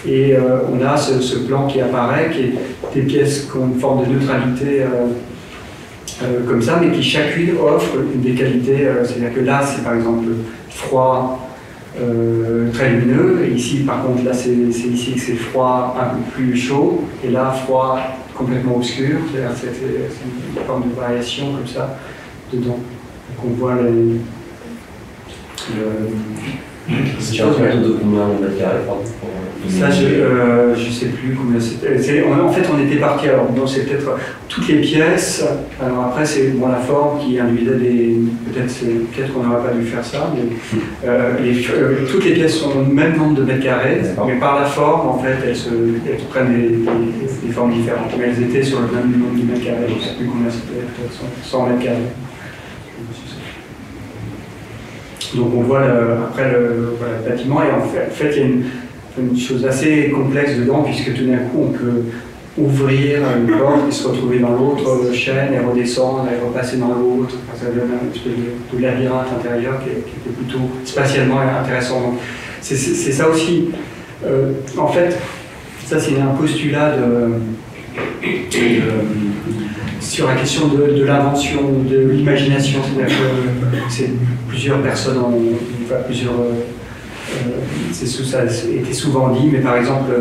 Et on a ce plan qui apparaît, qui est des pièces qui ont une forme de neutralité comme ça, mais qui chacune offre des qualités. C'est-à-dire que là, c'est par exemple froid, très lumineux, et ici, par contre, là, c'est ici que c'est froid, un peu plus chaud, et là, froid complètement obscur. C'est une forme de variation comme ça dedans. Donc on voit c'est un plateau de combien de mètres carrés, pardon? Ça, je sais plus combien c'était. En fait, on était parti. Alors, bon, c'est peut-être toutes les pièces. Alors après, c'est la forme qui induisait des. Peut-être qu'on n'aurait pas dû faire ça, mais toutes les pièces sont le même nombre de mètres carrés, mais par la forme, en fait, elles prennent des formes différentes. Mais elles étaient sur le même nombre de mètres carrés. Je ne sais plus combien c'était. Peut-être 100 mètres carrés. Donc on voit après le bâtiment, et en fait il y a une chose assez complexe dedans, puisque tout d'un coup on peut ouvrir une porte et se retrouver dans l'autre chaîne et redescendre et repasser dans l'autre. Ça donne un espèce de labyrinthe intérieur qui était plutôt spatialement intéressant. Donc c'est ça aussi. En fait, ça c'est un postulat sur la question de l'invention, de l'imagination. C'est-à-dire que c'est plusieurs personnes, ça a été souvent dit, mais par exemple,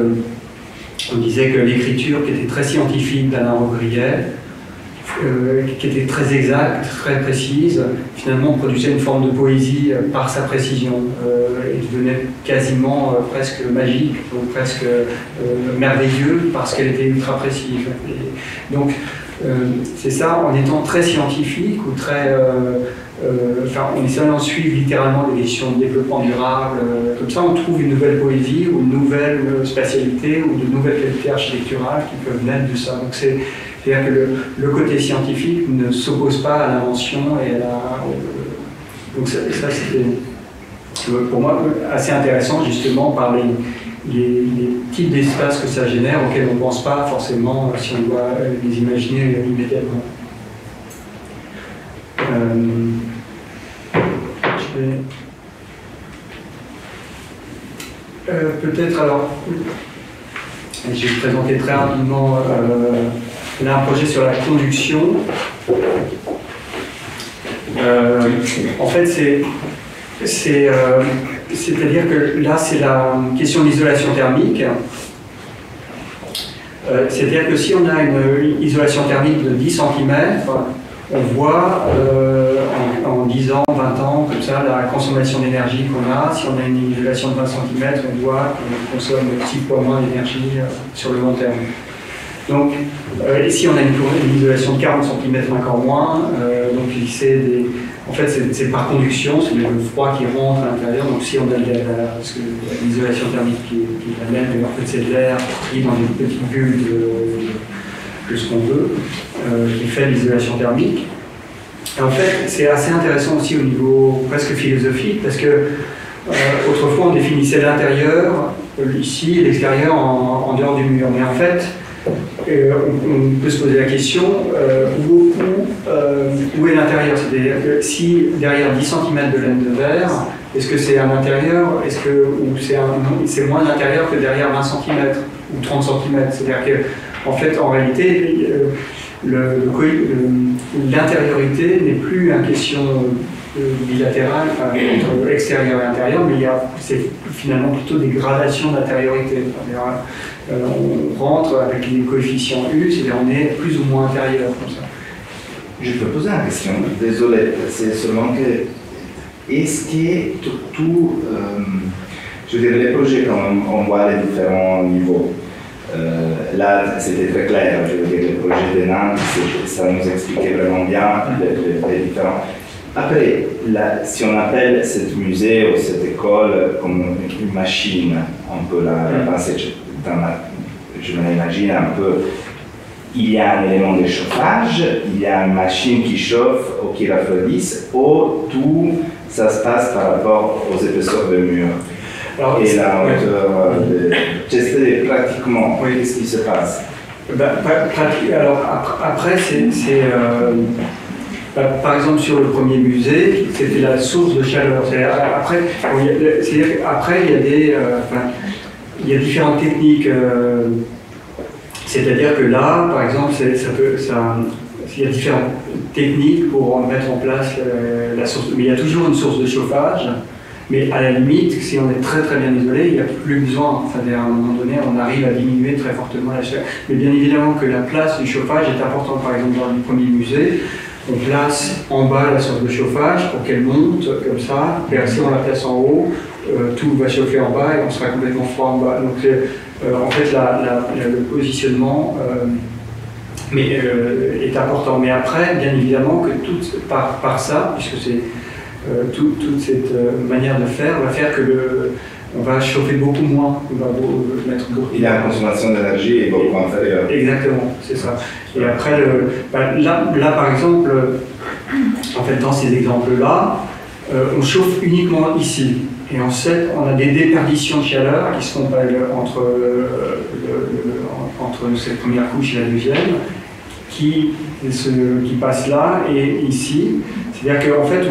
on disait que l'écriture, qui était très scientifique d'Alain Robbe-Grillet, qui était très exacte, très précise, finalement produisait une forme de poésie par sa précision, et devenait quasiment presque magique, ou presque merveilleux, parce qu'elle était ultra précise. Et donc, c'est ça, en étant très scientifique ou très... en essayant de suivre littéralement des questions de développement durable, comme ça on trouve une nouvelle poésie ou une nouvelle spatialité ou de nouvelles qualités architecturales qui peuvent naître de ça. Donc c'est-à-dire que le côté scientifique ne s'oppose pas à l'invention et à la... donc ça c'était pour moi assez intéressant justement par les types d'espaces que ça génère auxquels on ne pense pas forcément si on doit les imaginer immédiatement. Peut-être alors, je vais vous présenter très rapidement là, un projet sur la conduction. En fait, c'est-à-dire que là, c'est la question de l'isolation thermique. C'est-à-dire que si on a une isolation thermique de 10 cm, on voit en 10 ans, 20 ans, comme ça, la consommation d'énergie qu'on a. Si on a une isolation de 20 cm, on voit qu'on consomme 6 fois moins d'énergie sur le long terme. Donc, si on a une isolation de 40 cm, encore moins. Donc, en fait, c'est par conduction, c'est le froid qui rentre à l'intérieur. Donc, si on a parce que l'isolation thermique qui est la même, mais en fait, c'est de l'air pris dans des petites bulles de ce qu'on veut, qui fait l'isolation thermique. Et en fait, c'est assez intéressant aussi au niveau presque philosophique, parce que autrefois, on définissait l'intérieur ici et l'extérieur en dehors du mur. Mais en fait, on peut se poser la question où est l'intérieur? C'est-à-dire que si derrière 10 cm de laine de verre, est-ce que c'est un intérieur, ou c'est moins d'intérieur que derrière 20 cm ou 30 cm? C'est-à-dire que, en fait, en réalité, l'intériorité n'est plus une question bilatérale entre extérieur et intérieur, mais c'est finalement plutôt des gradations d'intériorité. On rentre avec les coefficients U, c'est-à-dire on est plus ou moins intérieur comme ça. Je peux poser une question, désolé, c'est seulement que est-ce que je veux dire, les projets, quand on voit les différents niveaux, là c'était très clair, je veux dire, les projets de Nantes, ça nous expliquait vraiment bien les différents. Après, si on appelle cet musée ou cette école comme une machine, on peut la penser, je m'imagine un peu, il y a un élément de chauffage, il y a une machine qui chauffe ou qui refroidisse, ou tout ça se passe par rapport aux épaisseurs de mur. Alors, et la hauteur de... pratiquement, qu'est-ce qui se passe? Alors, après, par exemple, sur le premier musée, c'était la source de chaleur. Après, il y a différentes techniques. C'est-à-dire que là, par exemple, il y a différentes techniques pour mettre en place la source. Mais il y a toujours une source de chauffage. Mais à la limite, si on est très très bien isolé, il n'y a plus besoin. Enfin, à un moment donné, on arrive à diminuer très fortement la chaleur. Mais bien évidemment que la place du chauffage est importante. Par exemple, dans le premier musée, on place en bas la source de chauffage pour qu'elle monte comme ça. Et si on la place en haut, tout va chauffer en bas et on sera complètement froid en bas. Donc en fait, le positionnement est important. Mais après, bien évidemment que par ça, puisque c'est toute cette manière de faire va faire que on va chauffer beaucoup moins, on va mettre beaucoup. Il y a une consommation d'énergie beaucoup inférieure. Exactement, c'est ça. Et après, là par exemple, en fait, dans ces exemples-là, on chauffe uniquement ici. Et en fait, on a des déperditions de chaleur qui se font entre cette première couche et la deuxième, qui passent là et ici. C'est-à-dire qu'en fait,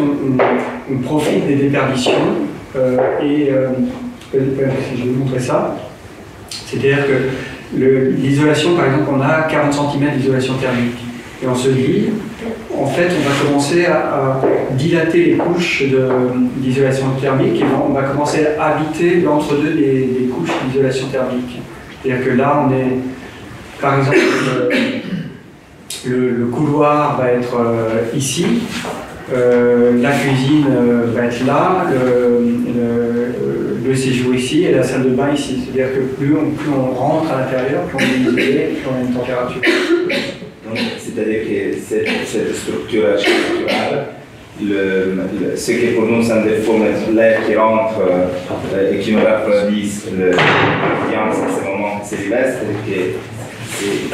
on profite des déperditions je vais vous montrer ça. C'est-à-dire que l'isolation, par exemple, on a 40 cm d'isolation thermique. Et on se dit, en fait, on va commencer à dilater les couches d'isolation thermique et on va commencer à habiter l'entre-deux des couches d'isolation thermique. C'est-à-dire que là, on est, par exemple, le couloir va être ici, la cuisine va être là, le séjour ici et la salle de bain ici. C'est-à-dire que plus on rentre à l'intérieur, plus on est isolé, plus on a une température. c'est-à-dire que cette structure architecturale, ce qui est pour nous un défaut, l'air qui rentre et qui nous refroidisse l'ambiance à ce moment célibestre, c'est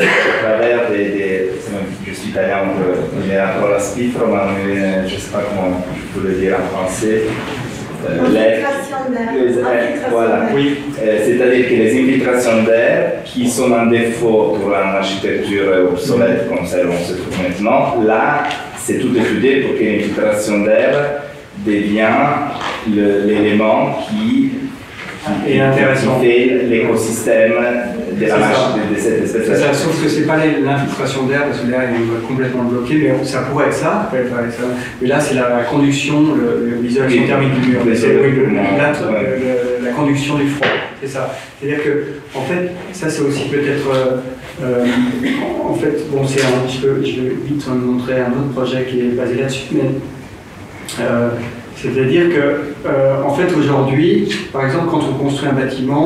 à travers je suis italien, il y a un peu la spifro, mais je ne sais pas comment je peux le dire en français. Infiltration d'air. Voilà, oui. C'est-à-dire que les infiltrations d'air, qui sont un défaut pour une architecture obsolète comme celle où on se trouve maintenant, là, c'est tout étudié pour que l'infiltration d'air devienne l'élément qui fait l'écosystème de cette espèce. C'est ça, sauf que ce n'est pas l'infiltration d'air, parce que l'air est complètement bloqué, mais ça pourrait être ça, mais là c'est la conduction, l'isolation thermique du mur, la conduction du froid, c'est ça. C'est-à-dire que, en fait, ça c'est aussi peut-être, en fait, bon, je vais vite vous montrer un autre projet qui est basé là-dessus, mais c'est-à-dire que, en fait, aujourd'hui, par exemple, quand on construit un bâtiment,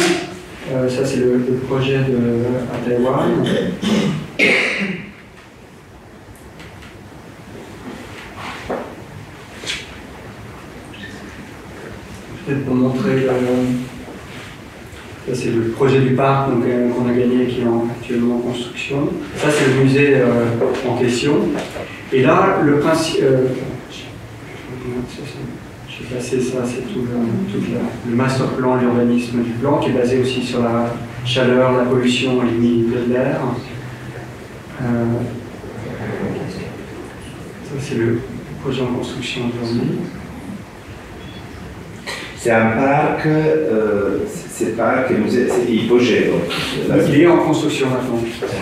ça c'est le projet à Taïwan. Peut-être pour montrer, ça c'est le projet du parc qu'on a gagné et qui est actuellement en construction. Ça c'est le musée en question. Et là, le principe... je vais passer ça, c'est tout le master plan, l'urbanisme du plan, qui est basé aussi sur la chaleur, la pollution et l'humidité de l'air. Ça c'est le projet en construction aujourd'hui. C'est un parc, c'est hypogée. Il est en construction maintenant.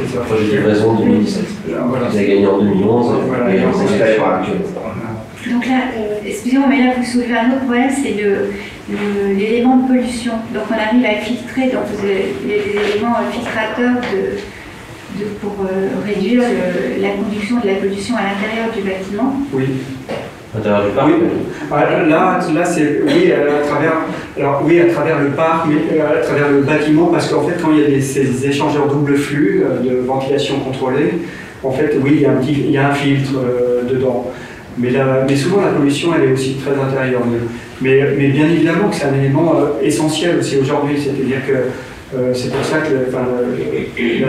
C'est un projet de livraison en 2017. Voilà. Vous avez gagné en 2011 voilà, et en Donc là, excusez-moi, mais là vous soulevez un autre problème, c'est l'élément de pollution. Donc on arrive à filtrer donc, les éléments filtrateurs pour réduire la conduction de la pollution à l'intérieur du bâtiment. Oui. À l'intérieur du parc. Oui. Là c'est à travers le parc, mais à travers le bâtiment, parce qu'en fait quand il y a ces échangeurs double flux de ventilation contrôlée, en fait oui il y a un filtre dedans. Mais souvent la pollution elle est aussi très intérieure. Mais bien évidemment que c'est un élément essentiel aussi aujourd'hui, c'est-à-dire que c'est pour ça que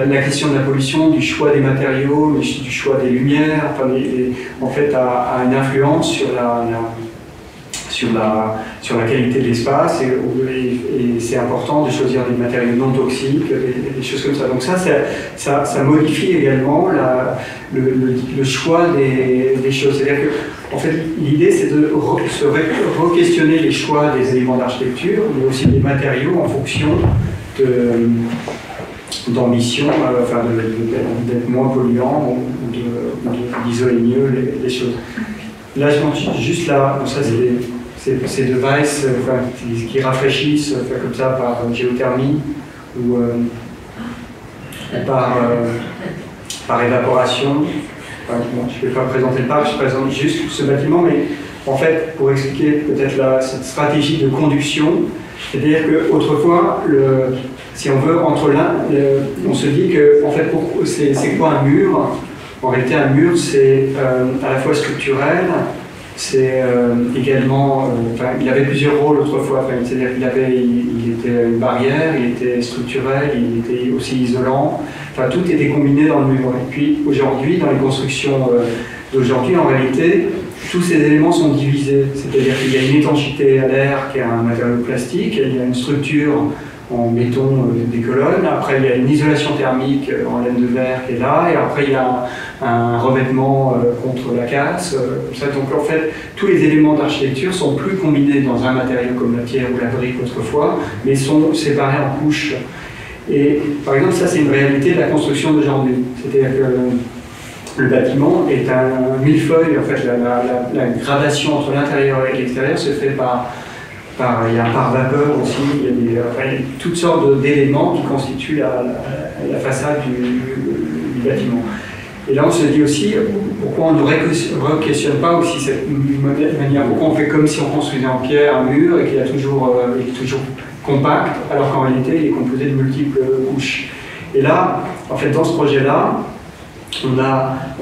la question de la pollution, du choix des matériaux, du choix des lumières, en fait a une influence sur la qualité de l'espace et c'est important de choisir des matériaux non toxiques, des choses comme ça. Donc ça modifie également le choix des choses. C'est-à-dire que, en fait, l'idée c'est de se re-questionner les choix des éléments d'architecture, mais aussi des matériaux en fonction d'ambition, d'être moins polluant ou d'isoler mieux les choses. Là, je montre juste là, donc ça c'est ces devices qui rafraîchissent comme ça par géothermie ou par évaporation. Bon, je ne vais pas présenter le parc, je présente juste ce bâtiment, mais en fait, pour expliquer peut-être cette stratégie de conduction, c'est-à-dire qu'autrefois, si on veut, on se dit que, en fait, c'est quoi un mur? En réalité, un mur, c'est à la fois structurel, c'est également, il avait plusieurs rôles autrefois, c'est-à-dire qu'il était une barrière, il était structurel, il était aussi isolant, tout était combiné dans le mur. Et puis aujourd'hui, dans les constructions d'aujourd'hui, en réalité, tous ces éléments sont divisés, c'est-à-dire qu'il y a une étanchéité à l'air qui est un matériau plastique, il y a une structure en béton des colonnes, après il y a une isolation thermique en laine de verre qui est là, et après il y a un revêtement contre la casse, comme ça. Donc en fait, tous les éléments d'architecture sont plus combinés dans un matériau comme la pierre ou la brique autrefois, mais sont séparés en couches. Et par exemple, ça c'est une réalité de la construction d'aujourd'hui, c'est-à-dire que le bâtiment est un millefeuille, en fait la gradation entre l'intérieur et l'extérieur se fait il y a un pare-vapeur aussi, il y a toutes sortes d'éléments qui constituent la façade du bâtiment. Et là on se dit aussi, pourquoi on ne re-questionne pas aussi cette manière, pourquoi on fait comme si on construisait en pierre un mur et qu'il est toujours compact, alors qu'en réalité il est composé de multiples couches. Et là, en fait dans ce projet-là,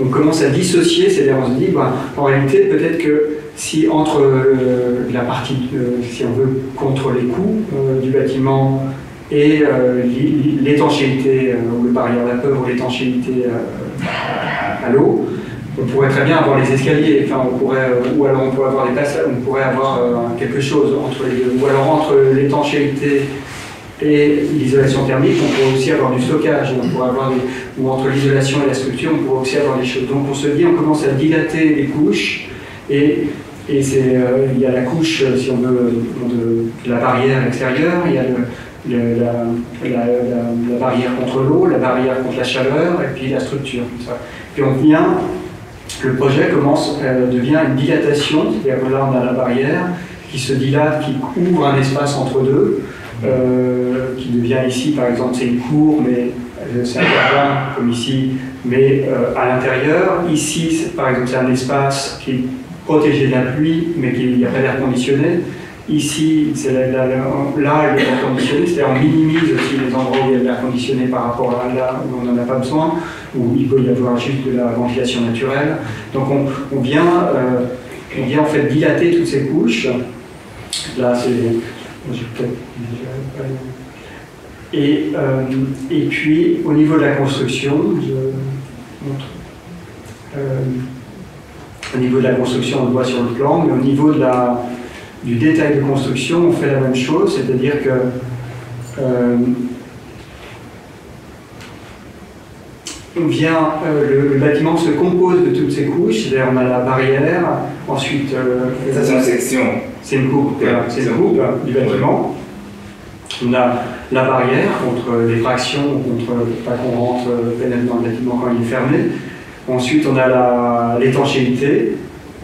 on commence à dissocier, c'est-à-dire on se dit, en réalité, peut-être que si entre la partie, si on veut, contre les coûts du bâtiment et l'étanchéité ou le barrière vapeur ou l'étanchéité à l'eau, on pourrait très bien avoir les escaliers, enfin, ou alors on pourrait avoir des passages, on pourrait avoir quelque chose entre les deux, ou alors entre l'étanchéité et l'isolation thermique, on pourrait aussi avoir du stockage, ou entre l'isolation et la structure, on pourrait aussi avoir des choses. Donc on se dit, on commence à dilater les couches, et il y a la couche, si on veut, de la barrière extérieure, il y a la barrière contre l'eau, la barrière contre la chaleur, et puis la structure. Comme ça. Puis le projet devient une dilatation, c'est-à-dire que là on a la barrière qui se dilate, qui ouvre un espace entre deux, qui devient ici, par exemple, c'est une cour, mais c'est un jardin, comme ici, mais à l'intérieur. Ici, par exemple, c'est un espace qui est protégé de la pluie, mais il n'y a pas d'air conditionné. Ici, c'est là, il y a l'air conditionné, c'est-à-dire on minimise aussi les endroits où il y a de l'air conditionné par rapport à là où on n'en a pas besoin, où il peut y avoir juste de la ventilation naturelle. Donc on vient en fait dilater toutes ces couches. Là, c'est... Et puis, au niveau de la construction, je montre. Au niveau de la construction, on le voit sur le plan, mais au niveau du détail de construction, on fait la même chose, c'est-à-dire que le bâtiment se compose de toutes ces couches, c'est-à-dire on a la barrière, ensuite... ça c'est une section. C'est une coupe, c'est une coupe du bâtiment. On a la barrière contre les fractions, pas qu'on rentre pénètre dans le bâtiment quand il est fermé. Ensuite, on a l'étanchéité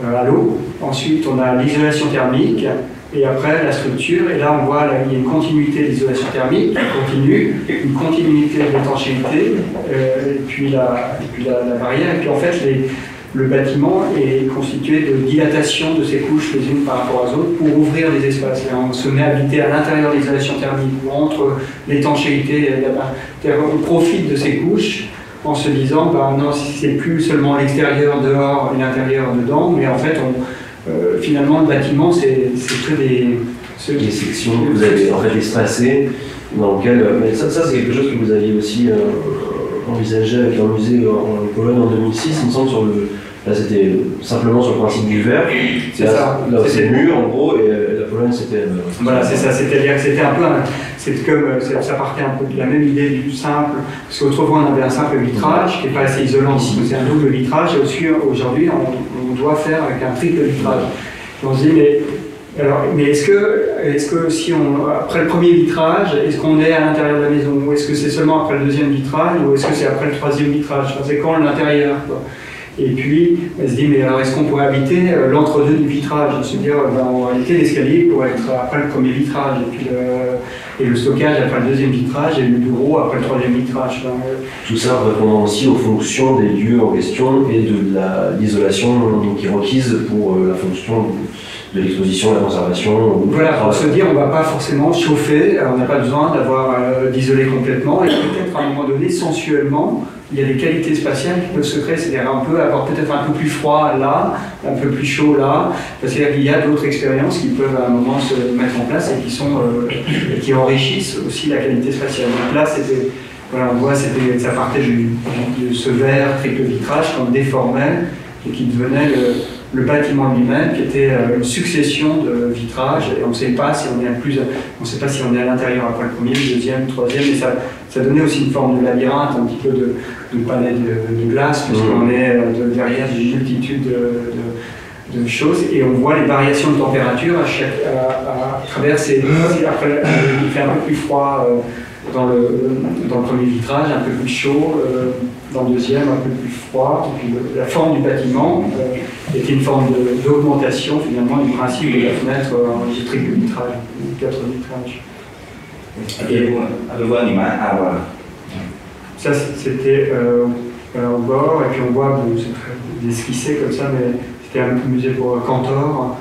à l'eau. Ensuite, on a l'isolation thermique. Et après, la structure. Et là, on voit il y a une continuité d'isolation thermique qui continue, une continuité d'étanchéité, et puis la barrière. Et puis, en fait, le bâtiment est constitué de dilatation de ces couches les unes par rapport aux autres pour ouvrir les espaces. Et on se met à habiter à l'intérieur de l'isolation thermique ou entre l'étanchéité. On profite de ces couches en se disant, non, c'est plus seulement l'extérieur dehors et l'intérieur dedans, mais en fait, finalement, le bâtiment, c'est que des sections que vous avez en fait espacées, dans lesquelles... Mais ça c'est quelque chose que vous aviez aussi envisagé avec un musée en Pologne en 2006, il me semble, là c'était simplement sur le principe du verre. C'est ça. Là c'est le mur en gros, et la Pologne c'était... Voilà, c'est ça, c'est-à-dire que c'était un peu... ça partait un peu de la même idée du simple, parce qu'autrefois on avait un simple vitrage qui n'est pas assez isolant ici, c'est un double vitrage, et aujourd'hui on doit faire avec un triple vitrage. Et on se dit, mais est-ce que si après le premier vitrage, est-ce qu'on est à l'intérieur de la maison, ou est-ce que c'est seulement après le deuxième vitrage, ou est-ce que c'est après le troisième vitrage, enfin, c'est quand l'intérieur, quoi. Et puis, elle se dit, mais alors est-ce qu'on pourrait habiter l'entre-deux du vitrage, se dire, en réalité, l'escalier pourrait être après le premier vitrage, et le stockage après le deuxième vitrage, et le bureau après le troisième vitrage. Tout ça répondant aussi aux fonctions des lieux en question et de l'isolation qui est requise pour la fonction de l'exposition, de la conservation. Voilà, pour se dire, on ne va pas forcément chauffer, on n'a pas besoin d'isoler complètement, et peut-être à un moment donné, sensuellement, il y a des qualités spatiales qui peuvent se créer, c'est-à-dire on peut avoir peut-être un peu plus froid là, un peu plus chaud là, c'est-à-dire qu'il y a d'autres expériences qui peuvent à un moment se mettre en place et qui enrichissent aussi la qualité spatiale. Donc là, voilà, on voit, ça partait de ce verre triple vitrage qu'on déformait et qui devenait le bâtiment lui-même, qui était une succession de vitrages, et on ne sait pas si on est à l'intérieur après le premier, le deuxième, le troisième, et ça donnait aussi une forme de labyrinthe, un petit peu de palais de glace, puisqu'on est derrière une multitude de choses, et on voit les variations de température à travers ces... Après, il fait un peu plus froid dans le premier vitrage, un peu plus chaud dans le deuxième, un peu plus froid. Et puis la forme du bâtiment était une forme d'augmentation finalement du principe de la fenêtre en triple vitrage, 4 vitrages. Avez-vous un image? Ah voilà. Ça c'était au bord, et puis on voit, c'est esquissé comme ça, mais c'était un musée pour Cantor.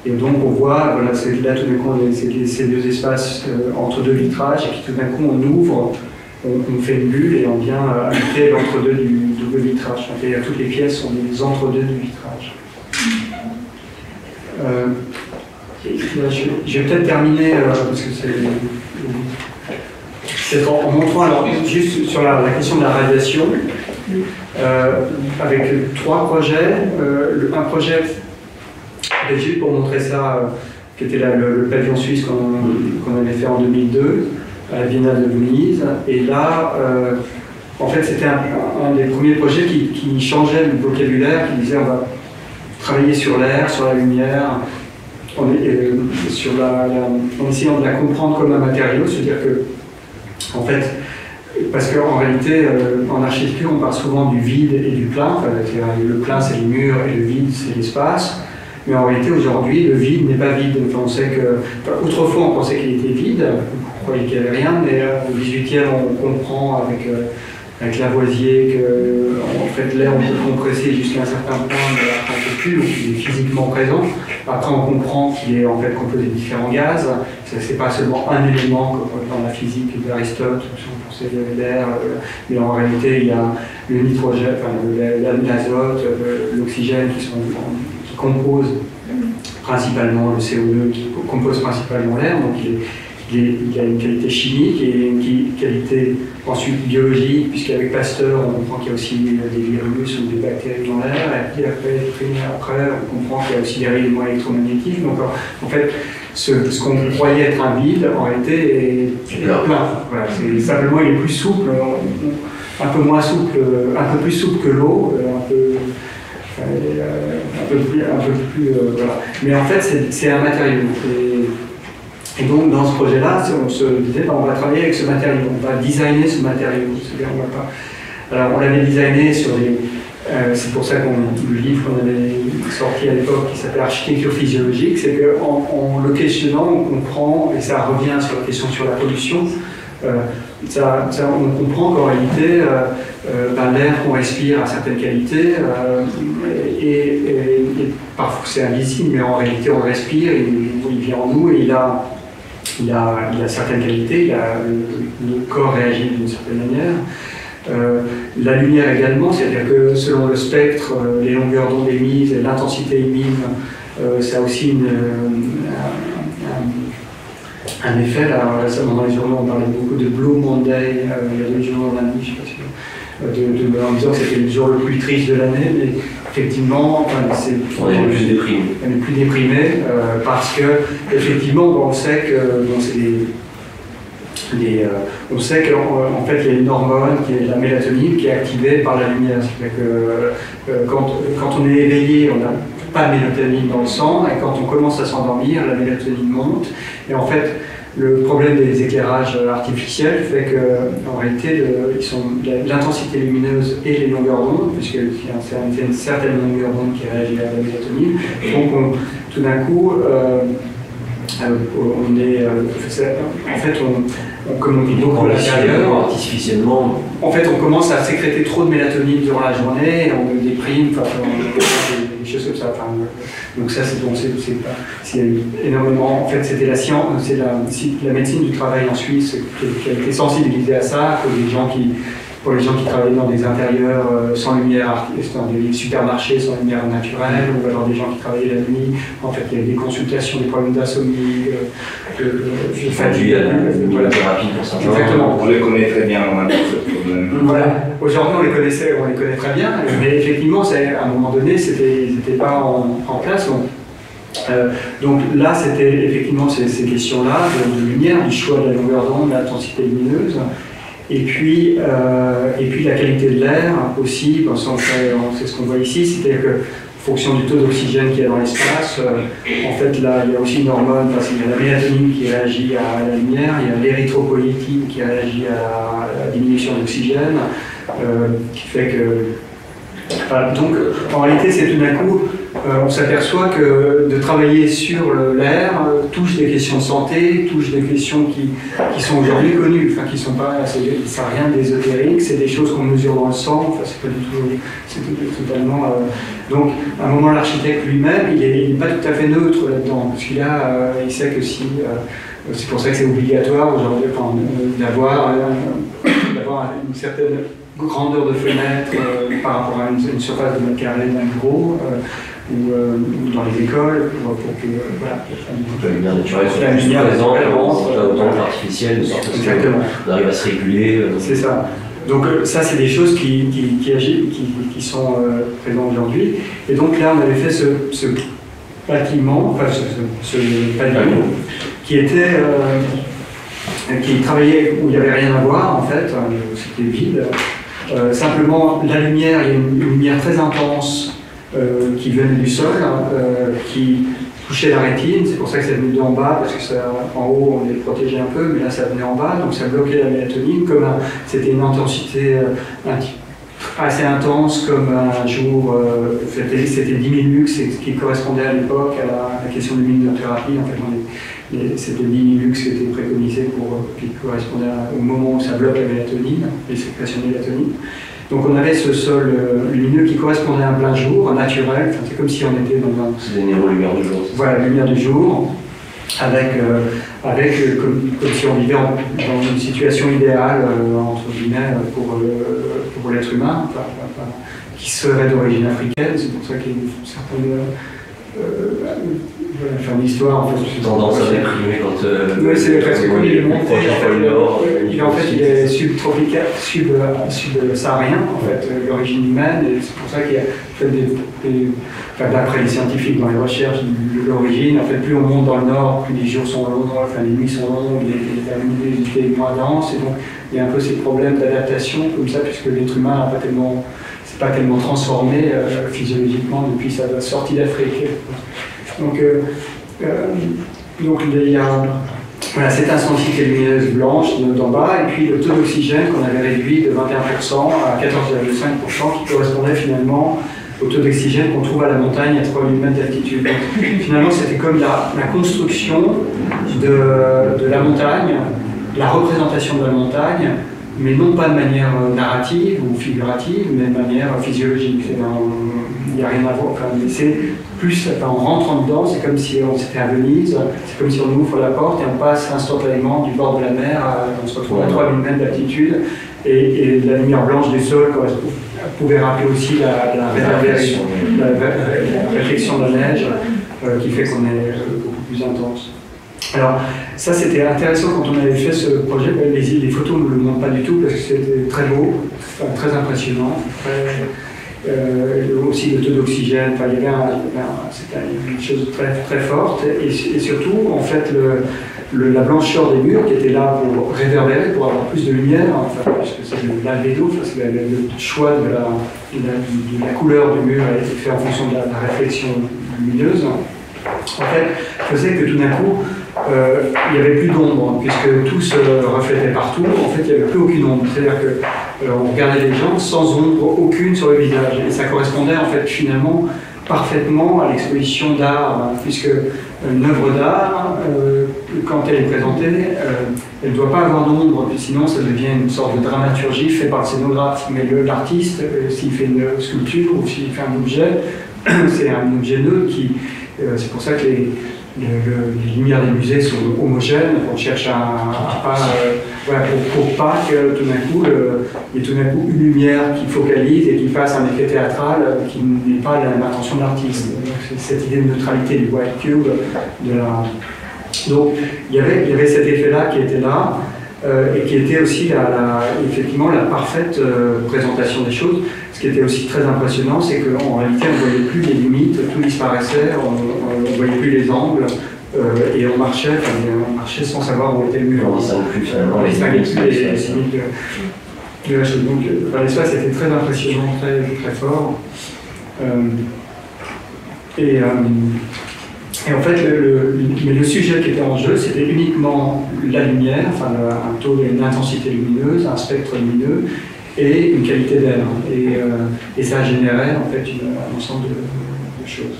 Et donc on voit, voilà, là tout d'un coup, c'est ces deux espaces entre deux vitrages, et puis tout d'un coup on ouvre on fait une bulle et on vient ajouter l'entre-deux du double vitrage. Toutes les pièces sont des entre-deux du vitrage. Je vais peut-être terminer, parce que c'est en montrant, alors, juste sur la question de la radiation, avec 3 projets. Un projet, juste pour montrer ça, qui était le pavillon suisse qu'on avait fait en 2002, à la Biennale de Venise. Et là, en fait, c'était un des premiers projets qui changeait le vocabulaire, qui disait on va travailler sur l'air, sur la lumière, en essayant de la comprendre comme un matériau, c'est-à-dire que, en fait, parce qu'en réalité, en architecture, on parle souvent du vide et du plein. Enfin, le plein, c'est les murs, et le vide, c'est l'espace. Mais en réalité, aujourd'hui, le vide n'est pas vide. Enfin, on sait que, autrefois, on pensait qu'il était vide, on croyait qu'il n'y avait rien, mais au XVIIIe, on comprend avec Lavoisier que en fait, l'air, on peut compresser jusqu'à un certain point, mais après, on ne peut plus, donc il est physiquement présent. Après, on comprend qu'il est en fait composé de différents gaz. Ce n'est pas seulement un élément, comme dans la physique d'Aristote, on pensait l'air, mais en réalité, il y a le nitrogène, enfin, l'azote, l'oxygène qui composent principalement le CO2, qui compose principalement l'air. Donc, il a une qualité chimique et une qualité ensuite biologique, puisqu'avec Pasteur, on comprend qu'il y a aussi des virus ou des bactéries dans l'air, et puis après, on comprend qu'il y a aussi des rayonnements électromagnétiques. Donc en fait, ce qu'on croyait être un vide, en réalité, est plein. Voilà, simplement, il est plus souple, un peu moins souple, un peu plus souple que l'eau, un peu plus voilà. Mais en fait, c'est un matériau. Et donc, dans ce projet-là, on se disait, on va travailler avec ce matériau, on va designer ce matériau. C'est-à-dire, alors, on l'avait designé sur des... c'est pour ça le livre qu'on avait sorti à l'époque, qui s'appelle Architecture physiologique, c'est qu'en le questionnant, on comprend, et ça revient sur la question sur la pollution, on comprend qu'en réalité, l'air qu'on respire a certaines qualités, et parfois c'est invisible, mais en réalité on le respire, il vient en nous et il a certaines qualités, le corps réagit d'une certaine manière. La lumière également, c'est-à-dire que selon le spectre, les longueurs d'onde émises et l'intensité émise, ça a aussi un effet. Là, récemment dans les journaux, on parlait beaucoup de Blue Monday, il y a des journaux lundi, je ne sais pas si en disant que c'était le jour le plus triste de l'année, mais effectivement, on est plus déprimé. On est plus déprimé parce que effectivement, on sait que on sait qu'en fait il y a une hormone qui est la mélatonine qui est activée par la lumière. C'est-à-dire que quand on est éveillé, on n'a pas de mélatonine dans le sang, et quand on commence à s'endormir, la mélatonine monte. Et en fait, le problème des éclairages artificiels fait qu'en réalité, l'intensité lumineuse et les longueurs d'onde, puisqu'il y a une certaine longueur d'onde qui réagit à la mélatonine, donc tout d'un coup, comme on vit beaucoup à l'intérieur, artificiellement. En fait, on commence à sécréter trop de mélatonine durant la journée, on déprime, des choses comme ça. Donc ça, c'est énormément. En fait, c'était la science, c'est la médecine du travail en Suisse qui a été sensibilisée à ça, pour les gens qui travaillaient dans des intérieurs sans lumière, dans des supermarchés sans lumière naturelle, ou alors des gens qui travaillaient la nuit. En fait, il y avait des consultations, des problèmes d'insomnie, de fatigue. À la thérapie pour ça. Exactement. On les connaît très bien, on a ce problème. Voilà. Aujourd'hui, on les connaît très bien, mais effectivement, à un moment donné, ils n'étaient pas en place. Donc là, c'était effectivement ces questions-là de lumière, du choix de la longueur d'onde, de l'intensité lumineuse. Et puis la qualité de l'air aussi, c'est ce qu'on voit ici, c'est-à-dire que en fonction du taux d'oxygène qu'il y a dans l'espace, en fait là il y a aussi une hormone, il y a la mélatonine qui réagit à la lumière, il y a l'érythropoïétine qui réagit à la diminution d'oxygène, qui fait que... donc en réalité c'est tout d'un coup, on s'aperçoit que de travailler sur l'air touche des questions de santé, touche des questions qui sont aujourd'hui connues, enfin qui sont pas, ça n'a rien d'ésotérique, c'est des choses qu'on mesure dans le sang, enfin c'est pas du tout, c'est totalement... donc à un moment l'architecte lui-même, il n'est pas tout à fait neutre là-dedans, parce qu'il il sait que si, c'est pour ça que c'est obligatoire aujourd'hui d'avoir la d'avoir une certaine grandeur de fenêtre par rapport à une surface de mètre carré même gros, ou dans les écoles, pour que voilà. La lumière naturelle soit plus présente, pas autant que l'artificiel, de sorte qu'on arrive à se réguler. C'est ça. Donc ça, c'est des choses qui sont présentes aujourd'hui. Et donc là, on avait fait ce bâtiment, enfin ce pavillon, qui travaillait où il n'y avait rien à voir en fait, c'était vide. Simplement, la lumière, il y a une lumière très intense qui venait du sol, qui touchait la rétine, c'est pour ça que ça venait d'en bas, parce que ça, en haut on est protégé un peu, mais là ça venait en bas, donc ça bloquait la mélatonine, comme c'était une intensité assez intense, comme un jour, c'était 10 000 lux, ce qui correspondait à l'époque à la question de luminothérapie, en fait c'était 10 000 lux qui était préconisé qui correspondait au moment où ça bloque la mélatonine, les sécrétions de mélatonine. Donc on avait ce sol lumineux qui correspondait à un plein jour, un naturel, c'est comme si on était dans un... C'est des lumière du jour. Voilà, la lumière du jour, avec comme si on vivait dans une situation idéale, entre guillemets, pour l'être humain, qui serait d'origine africaine, c'est pour ça qu'il y a une certaine... une histoire en fait. Tendance à déprimer quand. Oui, c'est presque connu, il est monté. Il est subtropical, sub-saharien, en fait, l'origine humaine, et c'est pour ça qu'il y a fait d'après les scientifiques dans les recherches de l'origine, en fait, plus on monte dans le nord, plus les jours sont longs, enfin, les nuits sont longues, la luminosité est moins dense, et donc il y a un peu ces problèmes d'adaptation comme ça, puisque l'être humain n'a pas tellement. C'est pas tellement transformé physiologiquement depuis sa sortie d'Afrique. Donc il y a voilà, cette intensité lumineuse blanche d'en bas, et puis le taux d'oxygène qu'on avait réduit de 21% à 14,5%, qui correspondait finalement au taux d'oxygène qu'on trouve à la montagne à 3000 mètres d'altitude. Finalement, c'était comme la construction de la montagne, la représentation de la montagne, mais non pas de manière narrative ou figurative, mais de manière physiologique. Il n'y a rien à voir. Enfin, c'est plus, en rentrant dedans, c'est comme si on était à Venise, c'est comme si on ouvre la porte et on passe instantanément du bord de la mer, on se retrouve à 3000 mètres d'altitude, et la lumière blanche du sol pouvait rappeler aussi la réflexion de la neige, qui fait qu'on est beaucoup plus intense. Alors, ça c'était intéressant quand on avait fait ce projet. Les photos ne le montrent pas du tout parce que c'était très beau, très impressionnant. Aussi le taux d'oxygène, c'était une chose très, très forte. Et surtout, en fait, la blancheur des murs qui était là pour réverbérer, pour avoir plus de lumière, enfin, puisque c'est l'albédo, c'est le choix de la couleur du mur a été fait en fonction de la réflexion lumineuse. En fait, faisait que tout d'un coup, il n'y avait plus d'ombre, puisque tout se reflétait partout. En fait, il n'y avait plus aucune ombre. C'est-à-dire qu'on regardait les gens sans ombre aucune sur le visage. Et ça correspondait en fait finalement parfaitement à l'exposition d'art, puisque une œuvre d'art, quand elle est présentée, elle ne doit pas avoir d'ombre, sinon ça devient une sorte de dramaturgie faite par le scénographe. Mais l'artiste, s'il fait une sculpture ou s'il fait un objet, c'est un objet neutre qui... c'est pour ça que les lumières des musées sont homogènes. On cherche pour pas que tout d'un coup, il y ait tout d'un coup une lumière qui focalise et qui fasse un effet théâtral qui n'est pas l'intention de l'artiste. C'est cette idée de neutralité du white cube. Donc il y avait cet effet-là qui était là. Et qui était aussi effectivement la parfaite présentation des choses. Ce qui était aussi très impressionnant, c'est qu'en réalité, on ne voyait plus les limites, tout disparaissait, on ne voyait plus les angles, et on marchait sans savoir où était le mur. On ne plus finalement les limites de la chose. Donc l'espace était très impressionnant, très, très fort. Et en fait, le sujet qui était en jeu, c'était uniquement la lumière, enfin un taux, une intensité lumineuse, un spectre lumineux et une qualité d'air. Et ça générait en fait un ensemble de choses.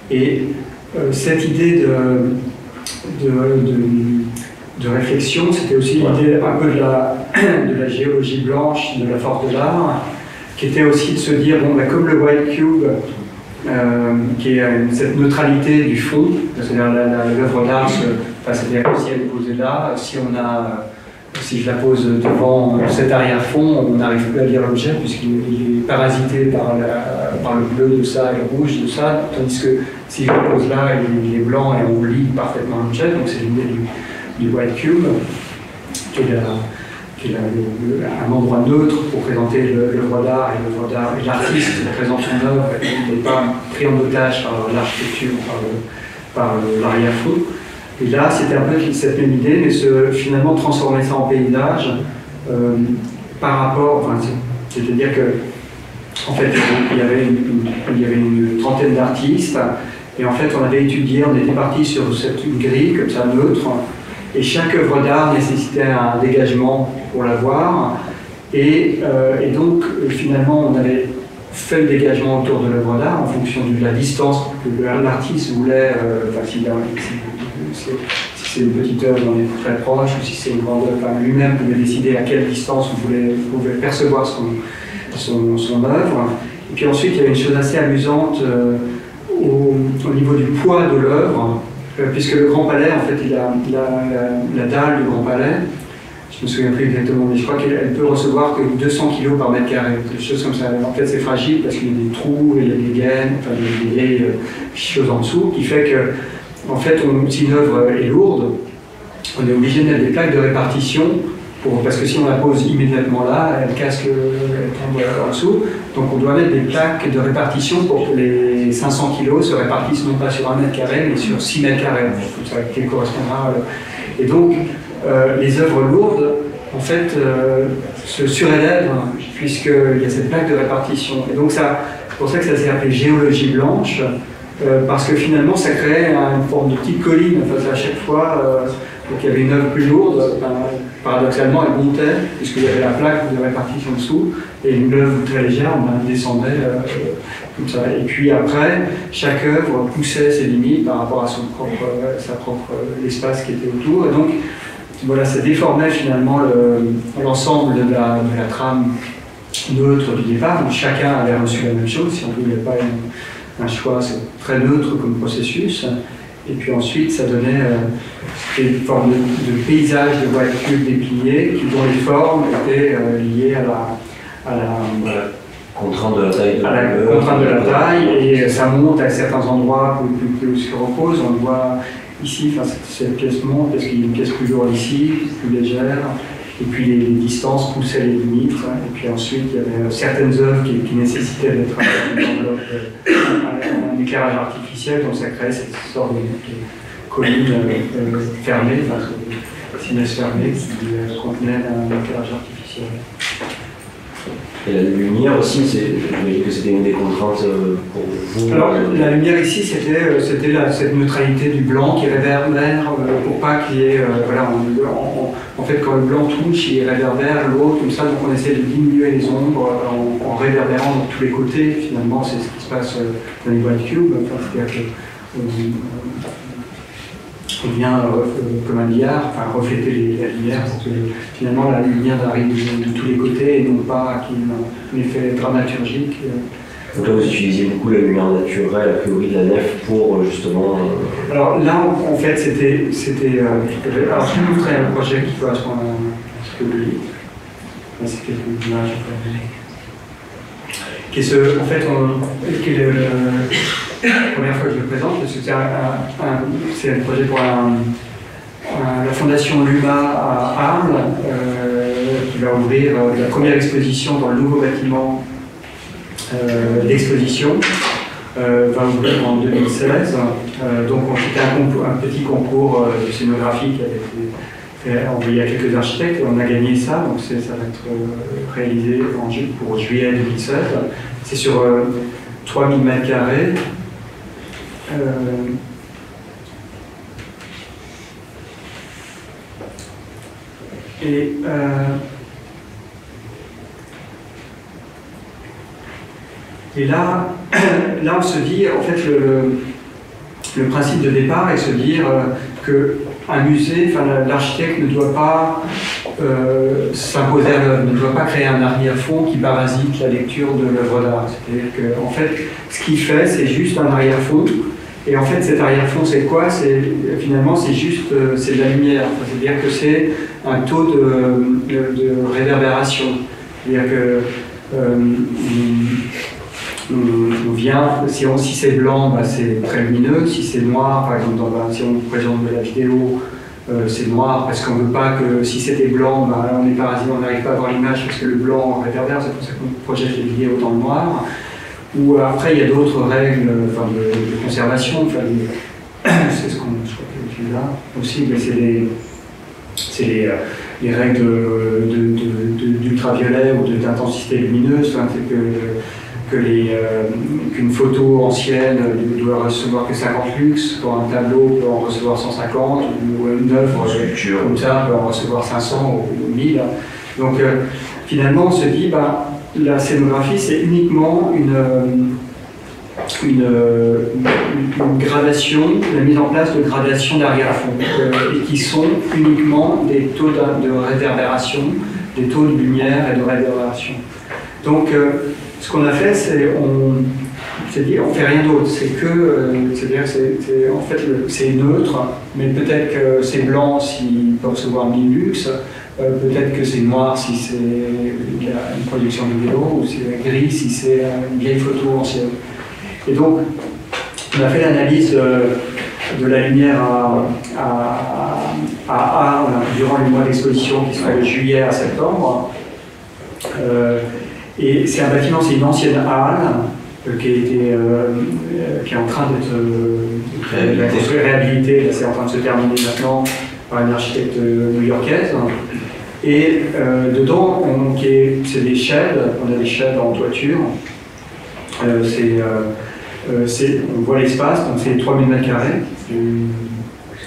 Et cette idée de réflexion, c'était aussi l'idée un peu de la géologie blanche, de la force de l'art, qui était aussi de se dire, bon, comme le white cube, qui est cette neutralité du fond, c'est-à-dire l'œuvre d'art, c'est-à-dire que si elle est posée là, si si je la pose devant cet arrière-fond, on n'arrive plus à lire l'objet puisqu'il est parasité par le bleu de ça et le rouge de ça, tandis que si je le pose là, il est blanc et on lit parfaitement l'objet. Donc c'est l'idée du white cube, qui est un endroit neutre pour présenter l'œuvre d'art, et l'artiste présente son œuvre, il n'est pas pris en otage par l'architecture, par l'arrière-fond. Et là, c'était un peu cette même idée, mais finalement transformer ça en paysage par rapport, enfin, c'est-à-dire que, en fait, il y avait une trentaine d'artistes, et en fait, on avait étudié, on était parti sur une grille comme ça neutre, et chaque œuvre d'art nécessitait un dégagement pour la voir, et donc finalement, on avait fait le dégagement autour de l'œuvre d'art en fonction de la distance que l'artiste voulait, si c'est une petite œuvre, on est très proche, ou si c'est une grande œuvre, enfin, lui-même pouvait décider à quelle distance on pouvait percevoir son œuvre. Et puis ensuite, il y avait une chose assez amusante au niveau du poids de l'œuvre, puisque le Grand Palais, en fait, il a la dalle du Grand Palais, je me souviens plus exactement, mais je crois qu'elle peut recevoir que 200 kg par mètre carré, des choses comme ça. En fait, c'est fragile parce qu'il y a des trous, il y a des gaines, enfin, il y a des choses en dessous, qui fait que, en fait, si une œuvre est lourde, on est obligé de mettre des plaques de répartition, parce que si on la pose immédiatement là, elle casse, elle tombe en dessous. Donc on doit mettre des plaques de répartition pour que les 500 kg se répartissent non pas sur 1 mètre carré, mais sur 6 mètres carrés, qui correspondra. Et donc, les œuvres lourdes, en fait, se surélèvent, puisqu'il y a cette plaque de répartition. Et donc, c'est pour ça que ça s'est appelé géologie blanche, parce que finalement, ça créait une forme de petite colline. Enfin, à chaque fois, donc il y avait une œuvre plus lourde, paradoxalement, elle montait, puisqu'il y avait la plaque de répartition dessous, et une œuvre très légère, on descendait comme ça. Et puis après, chaque œuvre poussait ses limites par rapport à l'espace qui était autour. Et donc, voilà, ça déformait finalement l'ensemble de la trame neutre du départ, où chacun avait reçu la même chose, si on ne voulait pas un choix, c'est très neutre comme processus. Et puis ensuite, ça donnait des formes de paysages de white cube dépliés, dont les formes étaient liées à la contrainte de la taille. Contrainte de la taille, et ça monte à certains endroits plus se repose. On le voit ici, cette pièce monte parce qu'il y a une pièce plus lourde ici, plus légère. Et puis les distances poussaient les limites. Et puis ensuite, il y avait certaines œuvres qui nécessitaient d'être un éclairage artificiel, donc ça créait cette sorte de colline fermée, sinus fermée, qui contenait un éclairage artificiel. Et la lumière aussi, j'imagine que c'était une des contraintes pour vous. Alors, la lumière ici, c'était cette neutralité du blanc qui réverbère pour pas qu'il y ait. Voilà, en fait, quand le blanc touche, il réverbère l'autre, comme ça, donc on essaie de diminuer les ombres en réverbérant de tous les côtés. Finalement, c'est ce qui se passe dans les white cubes. Enfin, c'est-à-dire qu'on vient comme un billard, refléter la lumière pour que finalement la lumière arrive de tous les côtés et non pas qu'il y ait un effet dramaturgique. Donc là, vous utilisez beaucoup la lumière naturelle, a priori de la nef, pour justement... Alors là, en fait, c'était alors, je vous montrerai un projet qui correspond à ce que vous dites. Là, c'est quelques images. En fait, la première fois que je le présente, parce que c'est un projet pour la fondation Luma à Arles, qui va ouvrir la première exposition dans le nouveau bâtiment d'exposition, va ouvrir en 2016. Donc c'était un petit concours de scénographie qui avait été envoyé à quelques architectes, et on a gagné ça, donc ça va être réalisé pour juillet 2016. C'est sur 3000 mètres carrés. Et là, on se dit, en fait, le principe de départ est se dire qu'un musée, l'architecte ne doit pas s'imposer à l'œuvre, ne doit pas créer un arrière-fond qui parasite la lecture de l'œuvre d'art. C'est-à-dire qu'en fait, ce qu'il fait, c'est juste un arrière-fond Et en fait, cet arrière-fond, c'est quoi? Finalement, c'est juste c'est de la lumière. C'est-à-dire que c'est un taux de réverbération. C'est-à-dire que on vient, si c'est blanc, bah, c'est très lumineux. Si c'est noir, par exemple, si on présente de la vidéo, c'est noir parce qu'on ne veut pas que si c'était blanc, bah, on est parasité, on n'arrive pas à voir l'image parce que le blanc réverbère, c'est pour ça qu'on projette les vidéos dans le noir. Ou après, il y a d'autres règles de conservation. C'est ce qu'on utilise là aussi, mais c'est les règles d'ultraviolet ou d'intensité lumineuse. Qu'une photo ancienne doit recevoir que 50 lux, pour un tableau peut en recevoir 150, ou une œuvre comme ça peut en recevoir 500 ou 1000. Donc finalement on se dit, bah, la scénographie c'est uniquement une gradation, la mise en place de gradations d'arrière-fond, et qui sont uniquement des taux de réverbération, des taux de lumière et de réverbération. Donc ce qu'on a fait, c'est on fait rien d'autre. C'est-à-dire en fait c'est neutre, mais peut-être que c'est blanc s'il peut recevoir 1000 lux, peut-être que c'est noir si c'est une projection vidéo, ou c'est gris si c'est une vieille photo ancienne. Et donc on a fait l'analyse de la lumière à Arles durant les mois d'exposition qui sont de juillet à septembre. Et c'est un bâtiment, c'est une ancienne halle qui est en train d'être réhabilitée. C'est en train de se terminer maintenant par une architecte new-yorkaise. Et dedans, c'est des sheds, on a des sheds en toiture. On voit l'espace, donc c'est 3000 m²,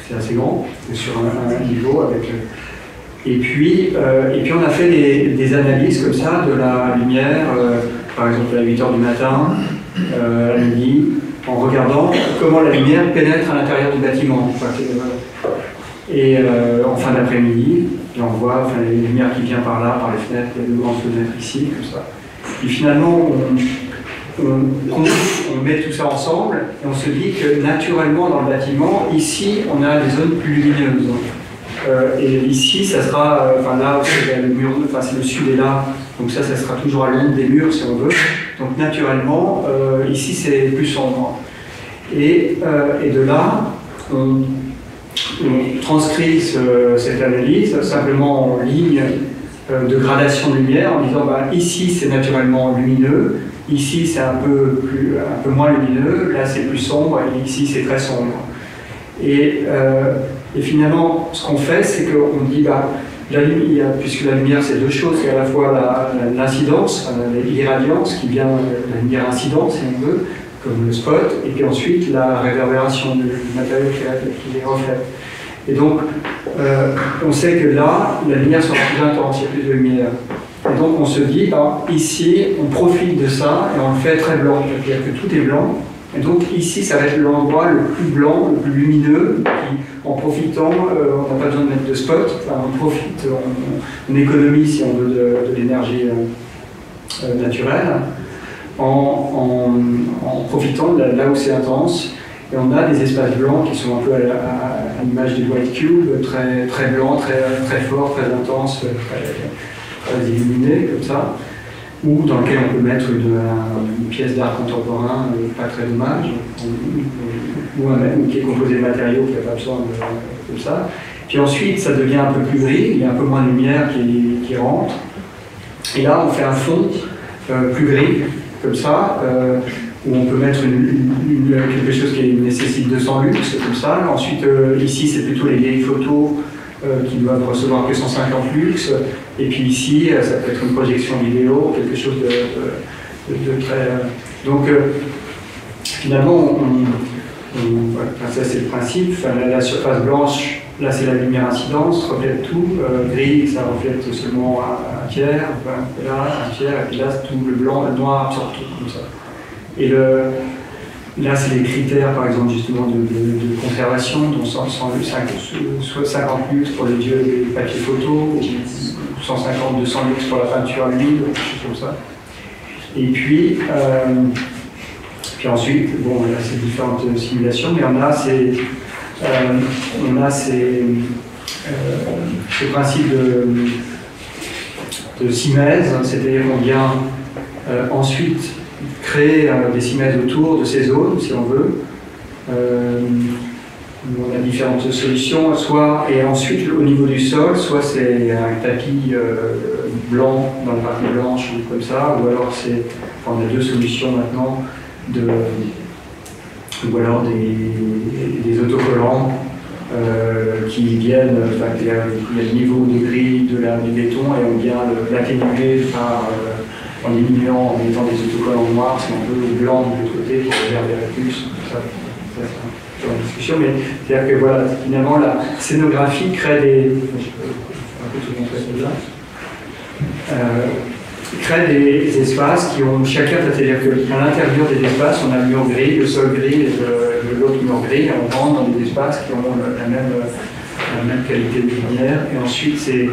c'est assez grand, c'est sur un niveau avec. Et puis on a fait des analyses comme ça de la lumière, par exemple à 8h du matin, à midi, en regardant comment la lumière pénètre à l'intérieur du bâtiment. Et en fin d'après-midi, on voit les lumières qui viennent par là, par les fenêtres, il y a de grandes fenêtres ici, comme ça. Et finalement, on met tout ça ensemble et on se dit que naturellement dans le bâtiment, ici, on a des zones plus lumineuses. Et ici, ça sera, là, c'est le mur, c'est le sud est là, donc ça sera toujours à l'ombre des murs si on veut. Donc naturellement, ici c'est plus sombre. Et de là, on transcrit cette analyse simplement en ligne de gradation de lumière en disant ici c'est naturellement lumineux, ici c'est un peu moins lumineux, là c'est plus sombre et ici c'est très sombre. Et finalement, ce qu'on fait, c'est qu'on dit, puisque la lumière, c'est deux choses, c'est à la fois l'incidence, l'irradiance, qui vient de la lumière incidente, si on veut, comme le spot, et puis ensuite la réverbération du matériau qui les reflète. Et donc, on sait que là, la lumière sera plus intense, il y a plus de lumière. Et donc, on se dit, ici, on profite de ça, et on le fait très blanc, c'est-à-dire que tout est blanc. Et donc ici, ça va être l'endroit le plus blanc, le plus lumineux, qui, en profitant, on n'a pas besoin de mettre de spot, on profite, on économise, si on veut, de l'énergie naturelle, en profitant de là où c'est intense. Et on a des espaces blancs qui sont un peu à l'image du white cube, très, très blanc, très fort, très intense, très illuminé, comme ça. Ou dans lequel on peut mettre une pièce d'art contemporain, pas très dommage, ou qui est composé de matériaux qui n'a pas besoin de ça. Puis ensuite, ça devient un peu plus gris, il y a un peu moins de lumière qui rentre. Et là, on fait un fond plus gris, comme ça, où on peut mettre quelque chose qui nécessite 200 lux, comme ça. Ensuite, ici, c'est plutôt les vieilles photos qui ne doivent recevoir que 150 lux. Et puis ici, ça peut être une projection vidéo, quelque chose de très... Donc, finalement, ça c'est le principe. La surface blanche, là c'est la lumière incidence, reflète tout. Gris, ça reflète seulement un tiers. Là, un tiers. Et puis là, tout le blanc, le noir absorbe tout, comme ça. Et là, c'est les critères, par exemple, justement, de conservation, dont 50 lux pour les vieux papiers photo, 150, 200 lux pour la peinture à l'huile, quelque chose comme ça. Et puis, Puis ensuite, bon, il y a ces différentes simulations, mais on a ce principe de simèse, c'est-à-dire qu'on vient ensuite créer des simèses autour de ces zones, si on veut. On a différentes solutions, et ensuite au niveau du sol, soit c'est un tapis blanc dans la partie blanche ou comme ça, ou alors on a deux solutions maintenant, ou alors des autocollants qui viennent, il y a le niveau de grille du béton et on vient l'atténuer en diminuant, en mettant des autocollants noirs si on veut, ou blancs de l'autre côté pour faire des réflux, c'est une discussion, mais c'est-à-dire que voilà, finalement la scénographie crée des espaces qui ont chacun, c'est-à-dire qu'à l'intérieur des espaces, on a le mur gris, le sol gris et l'autre mur gris, et on rentre dans des espaces qui ont la même qualité de lumière, et ensuite c'est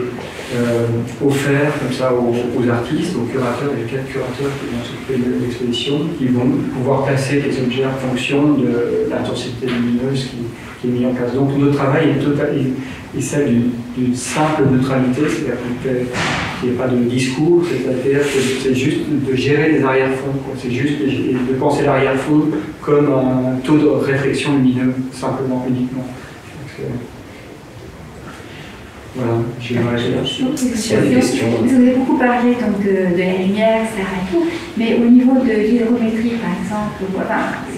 offert comme ça aux artistes, aux curateurs, il y a 4 curateurs qui vont s'occuper de l'exposition, qui vont pouvoir placer des objets en fonction de l'intensité lumineuse qui est mise en place. Donc notre travail est celle d'une simple neutralité, c'est-à-dire qu'il n'y a pas de discours, c'est-à-dire que c'est juste de gérer les arrière-fonds, c'est juste de penser l'arrière-fond comme un taux de réflexion lumineux, simplement, uniquement. Voilà, je vais m'arrêter là. S'il y a des questions. Vous avez beaucoup parlé donc, de la lumière, ça et tout, mais au niveau de l'hydrométrie, par exemple,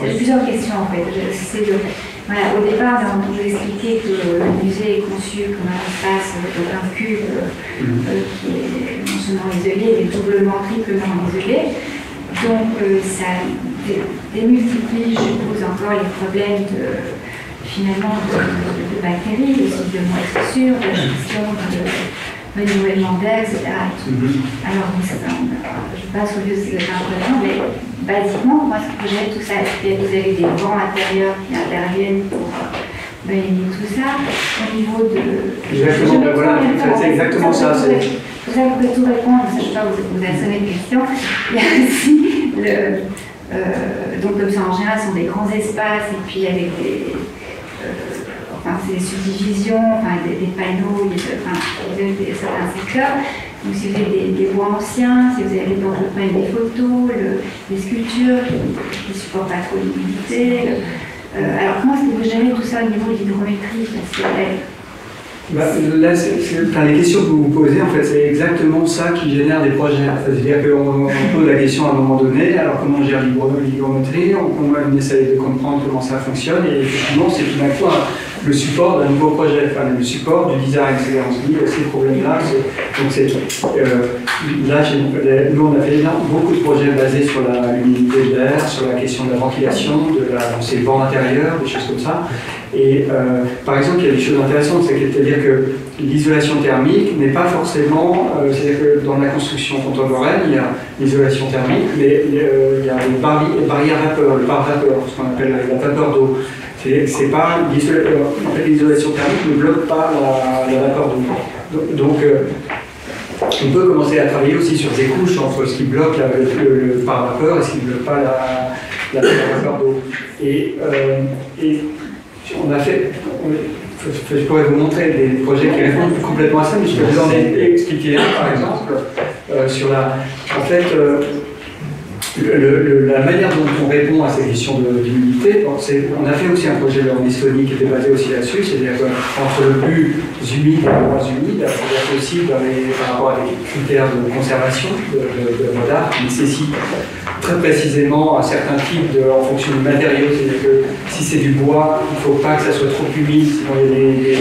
j'ai plusieurs questions en fait. Au départ, on vous expliquait que le musée est conçu comme un espace d'un cube qui est non seulement isolé, mais doublement, triplement isolé. Donc ça démultiplie, je suppose, encore les problèmes finalement de bactéries, aussi de moisissure, de gestion, de renouvellement d'air, etc. Alors, je ne vais pas soulever ce problème, mais basiquement, moi, ce que j'ai tout ça, c'est que vous avez des vents intérieurs qui interviennent pour éliminer tout ça. Au niveau de... Exactement, voilà, c'est exactement ça. Pour ça, vous pouvez tout répondre, je ne sais pas, vous avez sonné de questions. Il y a aussi donc comme ça, en général, ce sont des grands espaces, et puis avec des... c'est des subdivisions, des panneaux, certains secteurs. Donc si vous avez des bois anciens, si vous avez des photos, des sculptures qui ne supportent pas trop l'humidité. Alors comment est-ce que vous gérez tout ça au niveau de l'hydrométrie? Là, les questions que vous vous posez, en fait, c'est exactement ça qui génère des projets. C'est-à-dire qu'on pose la question à un moment donné, alors comment on gère l'hygrométrie, on essaie de comprendre comment ça fonctionne, et effectivement, c'est tout d'un coup le support d'un nouveau projet, le support du design. C'est-à-dire, on se dit, ces problèmes-là, nous, on a fait beaucoup de projets basés sur l'humidité de l'air, sur la question de la ventilation, de ces vents intérieurs, des choses comme ça. Et par exemple, il y a des choses intéressantes, c'est-à-dire que l'isolation thermique n'est pas forcément, c'est-à-dire que dans la construction contemporaine, il y a l'isolation thermique, mais il y a les barrières vapeur, le pare-vapeur, ce qu'on appelle la vapeur d'eau. C'est pas en fait, l'isolation thermique ne bloque pas la vapeur d'eau. Donc on peut commencer à travailler aussi sur des couches entre ce qui bloque le pare-vapeur et ce qui ne bloque pas la vapeur d'eau. Et on a fait, je pourrais vous montrer des projets qui répondent complètement à ça, mais je peux vous en expliquer un par exemple, en fait, la manière dont on répond à ces questions d'humidité, on a fait aussi un projet en Estonie qui était basé aussi là-dessus, c'est-à-dire entre le plus humide et le moins humide, c'est-à-dire aussi par rapport à des critères de conservation de l'art qui nécessitent très précisément un certain type en fonction du matériau, c'est-à-dire que si c'est du bois, il ne faut pas que ça soit trop humide, sinon il y a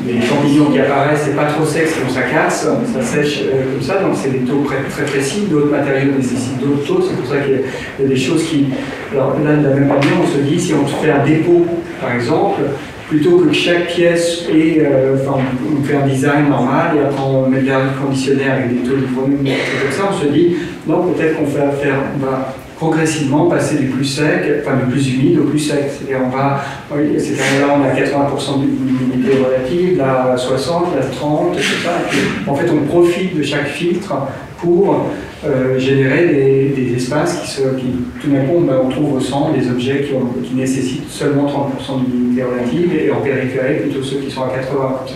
des champignons qui apparaissent, c'est pas trop sec, sinon ça casse, ça sèche comme ça, donc c'est des taux très précis, d'autres matériaux nécessitent d'autres taux, c'est pour ça qu'il y a des choses qui... Alors là, de la même manière, on se dit, si on fait un dépôt, par exemple, plutôt que chaque pièce on fait un design normal et après on met de l'air conditionné avec des taux de volume, comme ça, on se dit, non, peut-être qu'on va progressivement passer du plus sec, du plus humide au plus sec. C'est-à-dire là on a 80% d'humidité relative, là 60, là 30, etc. Et puis, en fait on profite de chaque filtre pour générer des espaces qui tout d'un coup, on trouve au centre des objets qui nécessitent seulement 30% d'humidité relative et en périphérie plutôt ceux qui sont à 80 comme ça.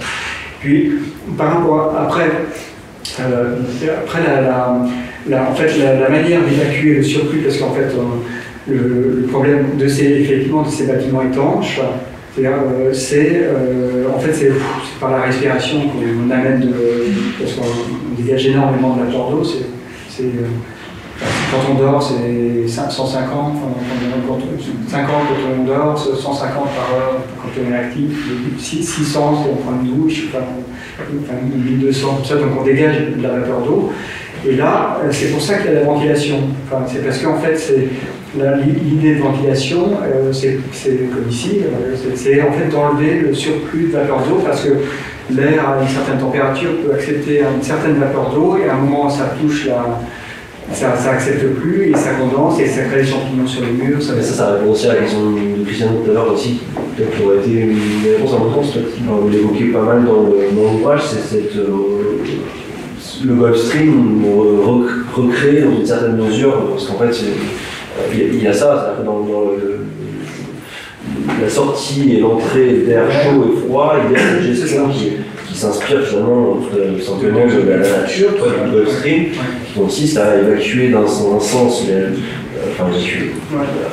Puis par rapport après la manière d'évacuer le surplus, parce qu'en fait le problème effectivement de ces bâtiments étanches, c'est par la respiration qu'on amène parce qu'on dégage énormément de vapeur d'eau. Quand on dort, c'est 150, quand on dort, 150 par heure quand on est actif, 600 si on prend une douche, 1200, tout ça, donc on dégage de la vapeur d'eau. Et là, c'est pour ça qu'il y a la ventilation. C'est parce qu'en fait, l'idée de ventilation, c'est comme ici, c'est en fait d'enlever le surplus de vapeur d'eau parce que l'air à une certaine température peut accepter une certaine vapeur d'eau et à un moment ça touche ça accepte plus et ça condense et ça crée des champignons sur les murs. Ça répond aussi à la question de Cristiano tout à l'heure aussi, peut-être qui aurait été une réponse importante, vous l'évoquez pas mal dans l'ouvrage, c'est le Gulf Stream recrée dans une certaine mesure, parce qu'en fait il y a ça, c'est-à-dire que dans la sortie et l'entrée d'air chaud et froid, il y a une gestion qui s'inspire finalement simplement de la nature du Gulf Stream, qui consiste à évacuer dans un sens,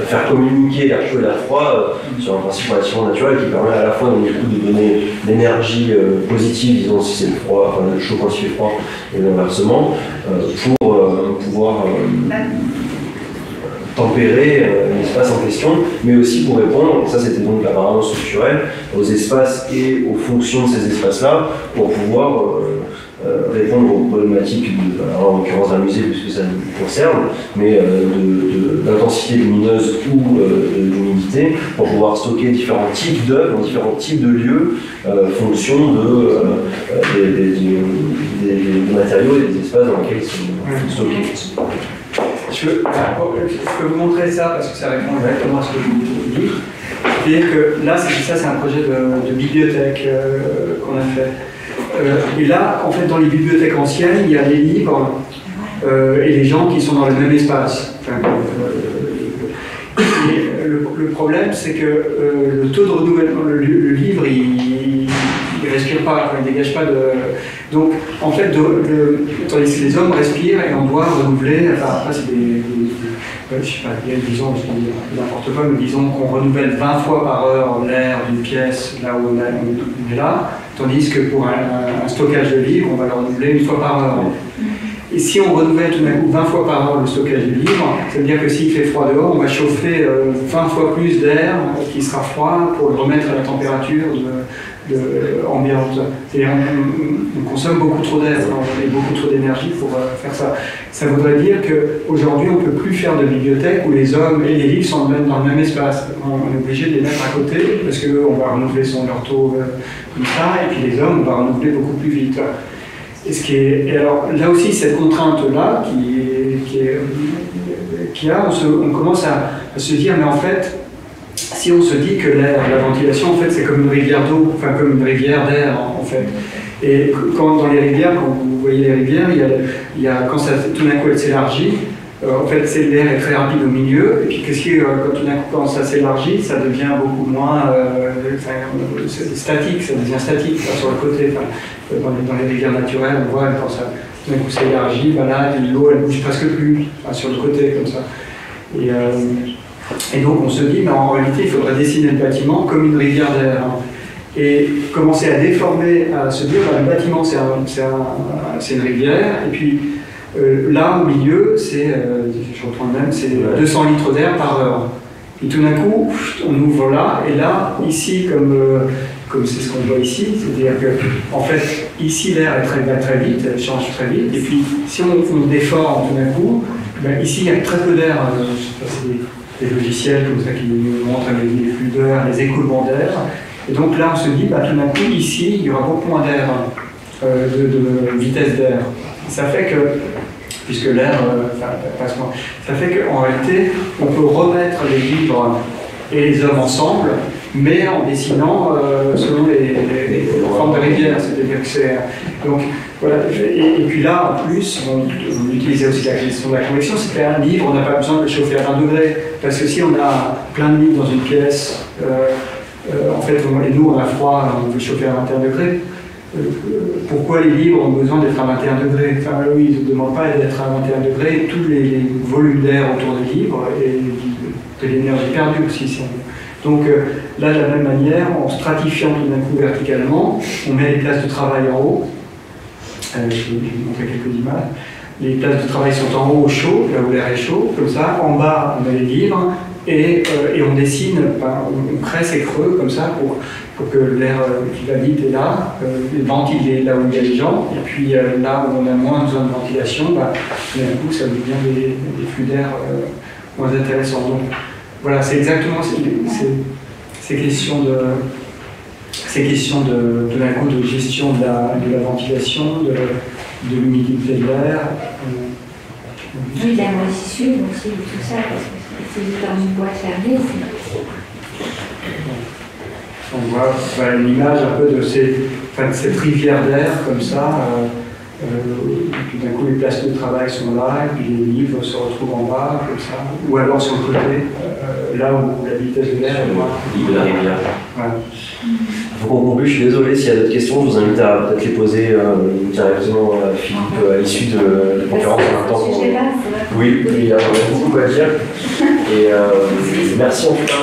faire communiquer l'air chaud et l'air froid sur un principe relativement naturel qui permet à la fois donc, du coup, de donner l'énergie positive, disons si c'est le froid, le chaud quand il fait froid, et l'inversement, pour pouvoir tempérer l'espace en question, mais aussi pour répondre, et ça c'était donc apparemment structurel, aux espaces et aux fonctions de ces espaces-là, pour pouvoir répondre aux problématiques, en l'occurrence d'un musée puisque ça nous concerne, mais d'intensité lumineuse ou d'humidité, pour pouvoir stocker différents types d'œuvres, différents types de lieux, fonction des matériaux et des espaces dans lesquels ils sont stockés. Je peux vous montrer ça parce que ça répond exactement à ce que je vous dis. C'est-à-dire que là, c'est un projet de bibliothèque qu'on a fait. Et là, en fait, dans les bibliothèques anciennes, il y a les livres et les gens qui sont dans le même espace. Et le problème, c'est que le taux de renouvellement, le livre, il ne respire pas, il ne dégage pas de... Donc, en fait, tandis que les hommes respirent et on doit renouveler, après c'est je sais pas, disons, n'importe quoi, mais disons qu'on renouvelle 20 fois par heure l'air d'une pièce, là où on est là, tandis que pour un stockage de livres, on va le renouveler une fois par heure. Et si on renouvelle tout d'un coup 20 fois par heure le stockage de livres, ça veut dire que s'il fait froid dehors, on va chauffer 20 fois plus d'air qui sera froid pour le remettre à la température ambiante. C'est-à-dire on consomme beaucoup trop d'air et beaucoup trop d'énergie pour faire ça. Ça voudrait dire qu'aujourd'hui on ne peut plus faire de bibliothèque où les hommes et les livres sont dans le même espace. On est obligé de les mettre à côté parce qu'on va renouveler leur taux comme ça, et puis les hommes on va renouveler beaucoup plus vite. Et alors là aussi cette contrainte-là on commence à se dire mais en fait si on se dit que l'air, la ventilation en fait c'est comme une rivière d'eau, enfin comme une rivière d'air en fait. Et dans les rivières, quand vous voyez les rivières, il y a quand ça tout d'un coup elle s'élargit, en fait l'air est très rapide au milieu, et puis quand tout d'un coup quand ça s'élargit, ça devient beaucoup moins statique, ça devient statique sur le côté. Dans les rivières naturelles, on voit quand ça tout d'un coup s'élargit, là l'eau elle bouge presque plus, sur le côté comme ça. Et donc on se dit, mais en réalité il faudrait dessiner le bâtiment comme une rivière d'air. Et commencer à déformer, à se dire, le bâtiment c'est une rivière, et puis là au milieu, je reprends le même, c'est 200 litres d'air par heure. Et tout d'un coup, on ouvre là, et là, ici, comme c'est ce qu'on voit ici, c'est-à-dire que, en fait, ici l'air va très vite, elle change très vite, et puis si on déforme tout d'un coup, ici il y a très peu d'air, des logiciels comme ça qui nous montrent les flux d'air, les écoulements d'air. Et donc là, on se dit, tout d'un coup, ici, il y aura beaucoup moins d'air, de vitesse d'air. Ça fait que, puisque l'air passe moins, ça fait qu'en réalité, on peut remettre les livres et les hommes ensemble, mais en dessinant selon les formes de rivière. C'est-à-dire que Donc voilà, et puis là, en plus, on utilisait aussi la question de la convection, c'est qu'un livre, on n'a pas besoin de le chauffer à 20 degrés, parce que si on a plein de livres dans une pièce, en fait, et nous on a froid, on veut chauffer à 21 degrés, pourquoi les livres ont besoin d'être à 21 degrés? Enfin, oui, ils ne demandent pas d'être à 21 degrés, tous les volumes d'air autour des livres et de l'énergie perdue aussi. Si on... Donc là, de la même manière, en stratifiant tout d'un coup verticalement, on met les places de travail en haut. Je vais vous montrer quelques images. Les places de travail sont en haut au chaud, là où l'air est chaud, comme ça. En bas, on met les livres et on dessine, on crée ces creux comme ça pour que l'air qui va vite est là, ventile là où il y a les gens, et puis là où on a moins besoin de ventilation, d'un coup ça devient des flux d'air moins intéressants. Donc voilà, c'est exactement ces questions de d'un coup de gestion de la ventilation, de l'humidité de l'air. Oui, la moisissure aussi, tout ça, parce que c'est dans une boîte fermée. On voit une image un peu de cette rivière d'air comme ça, et puis d'un coup les places de travail sont là, et puis les livres se retrouvent en bas, comme ça, ou alors sur le côté, là où la vitesse de l'air est loin. L'île de la rivière. Voilà. Faut qu'on conclue, je suis désolé s'il y a d'autres questions, je vous invite à peut-être les poser directement à Philippe à l'issue de la conférence. Oui, il y a beaucoup à dire. Et merci en tout cas.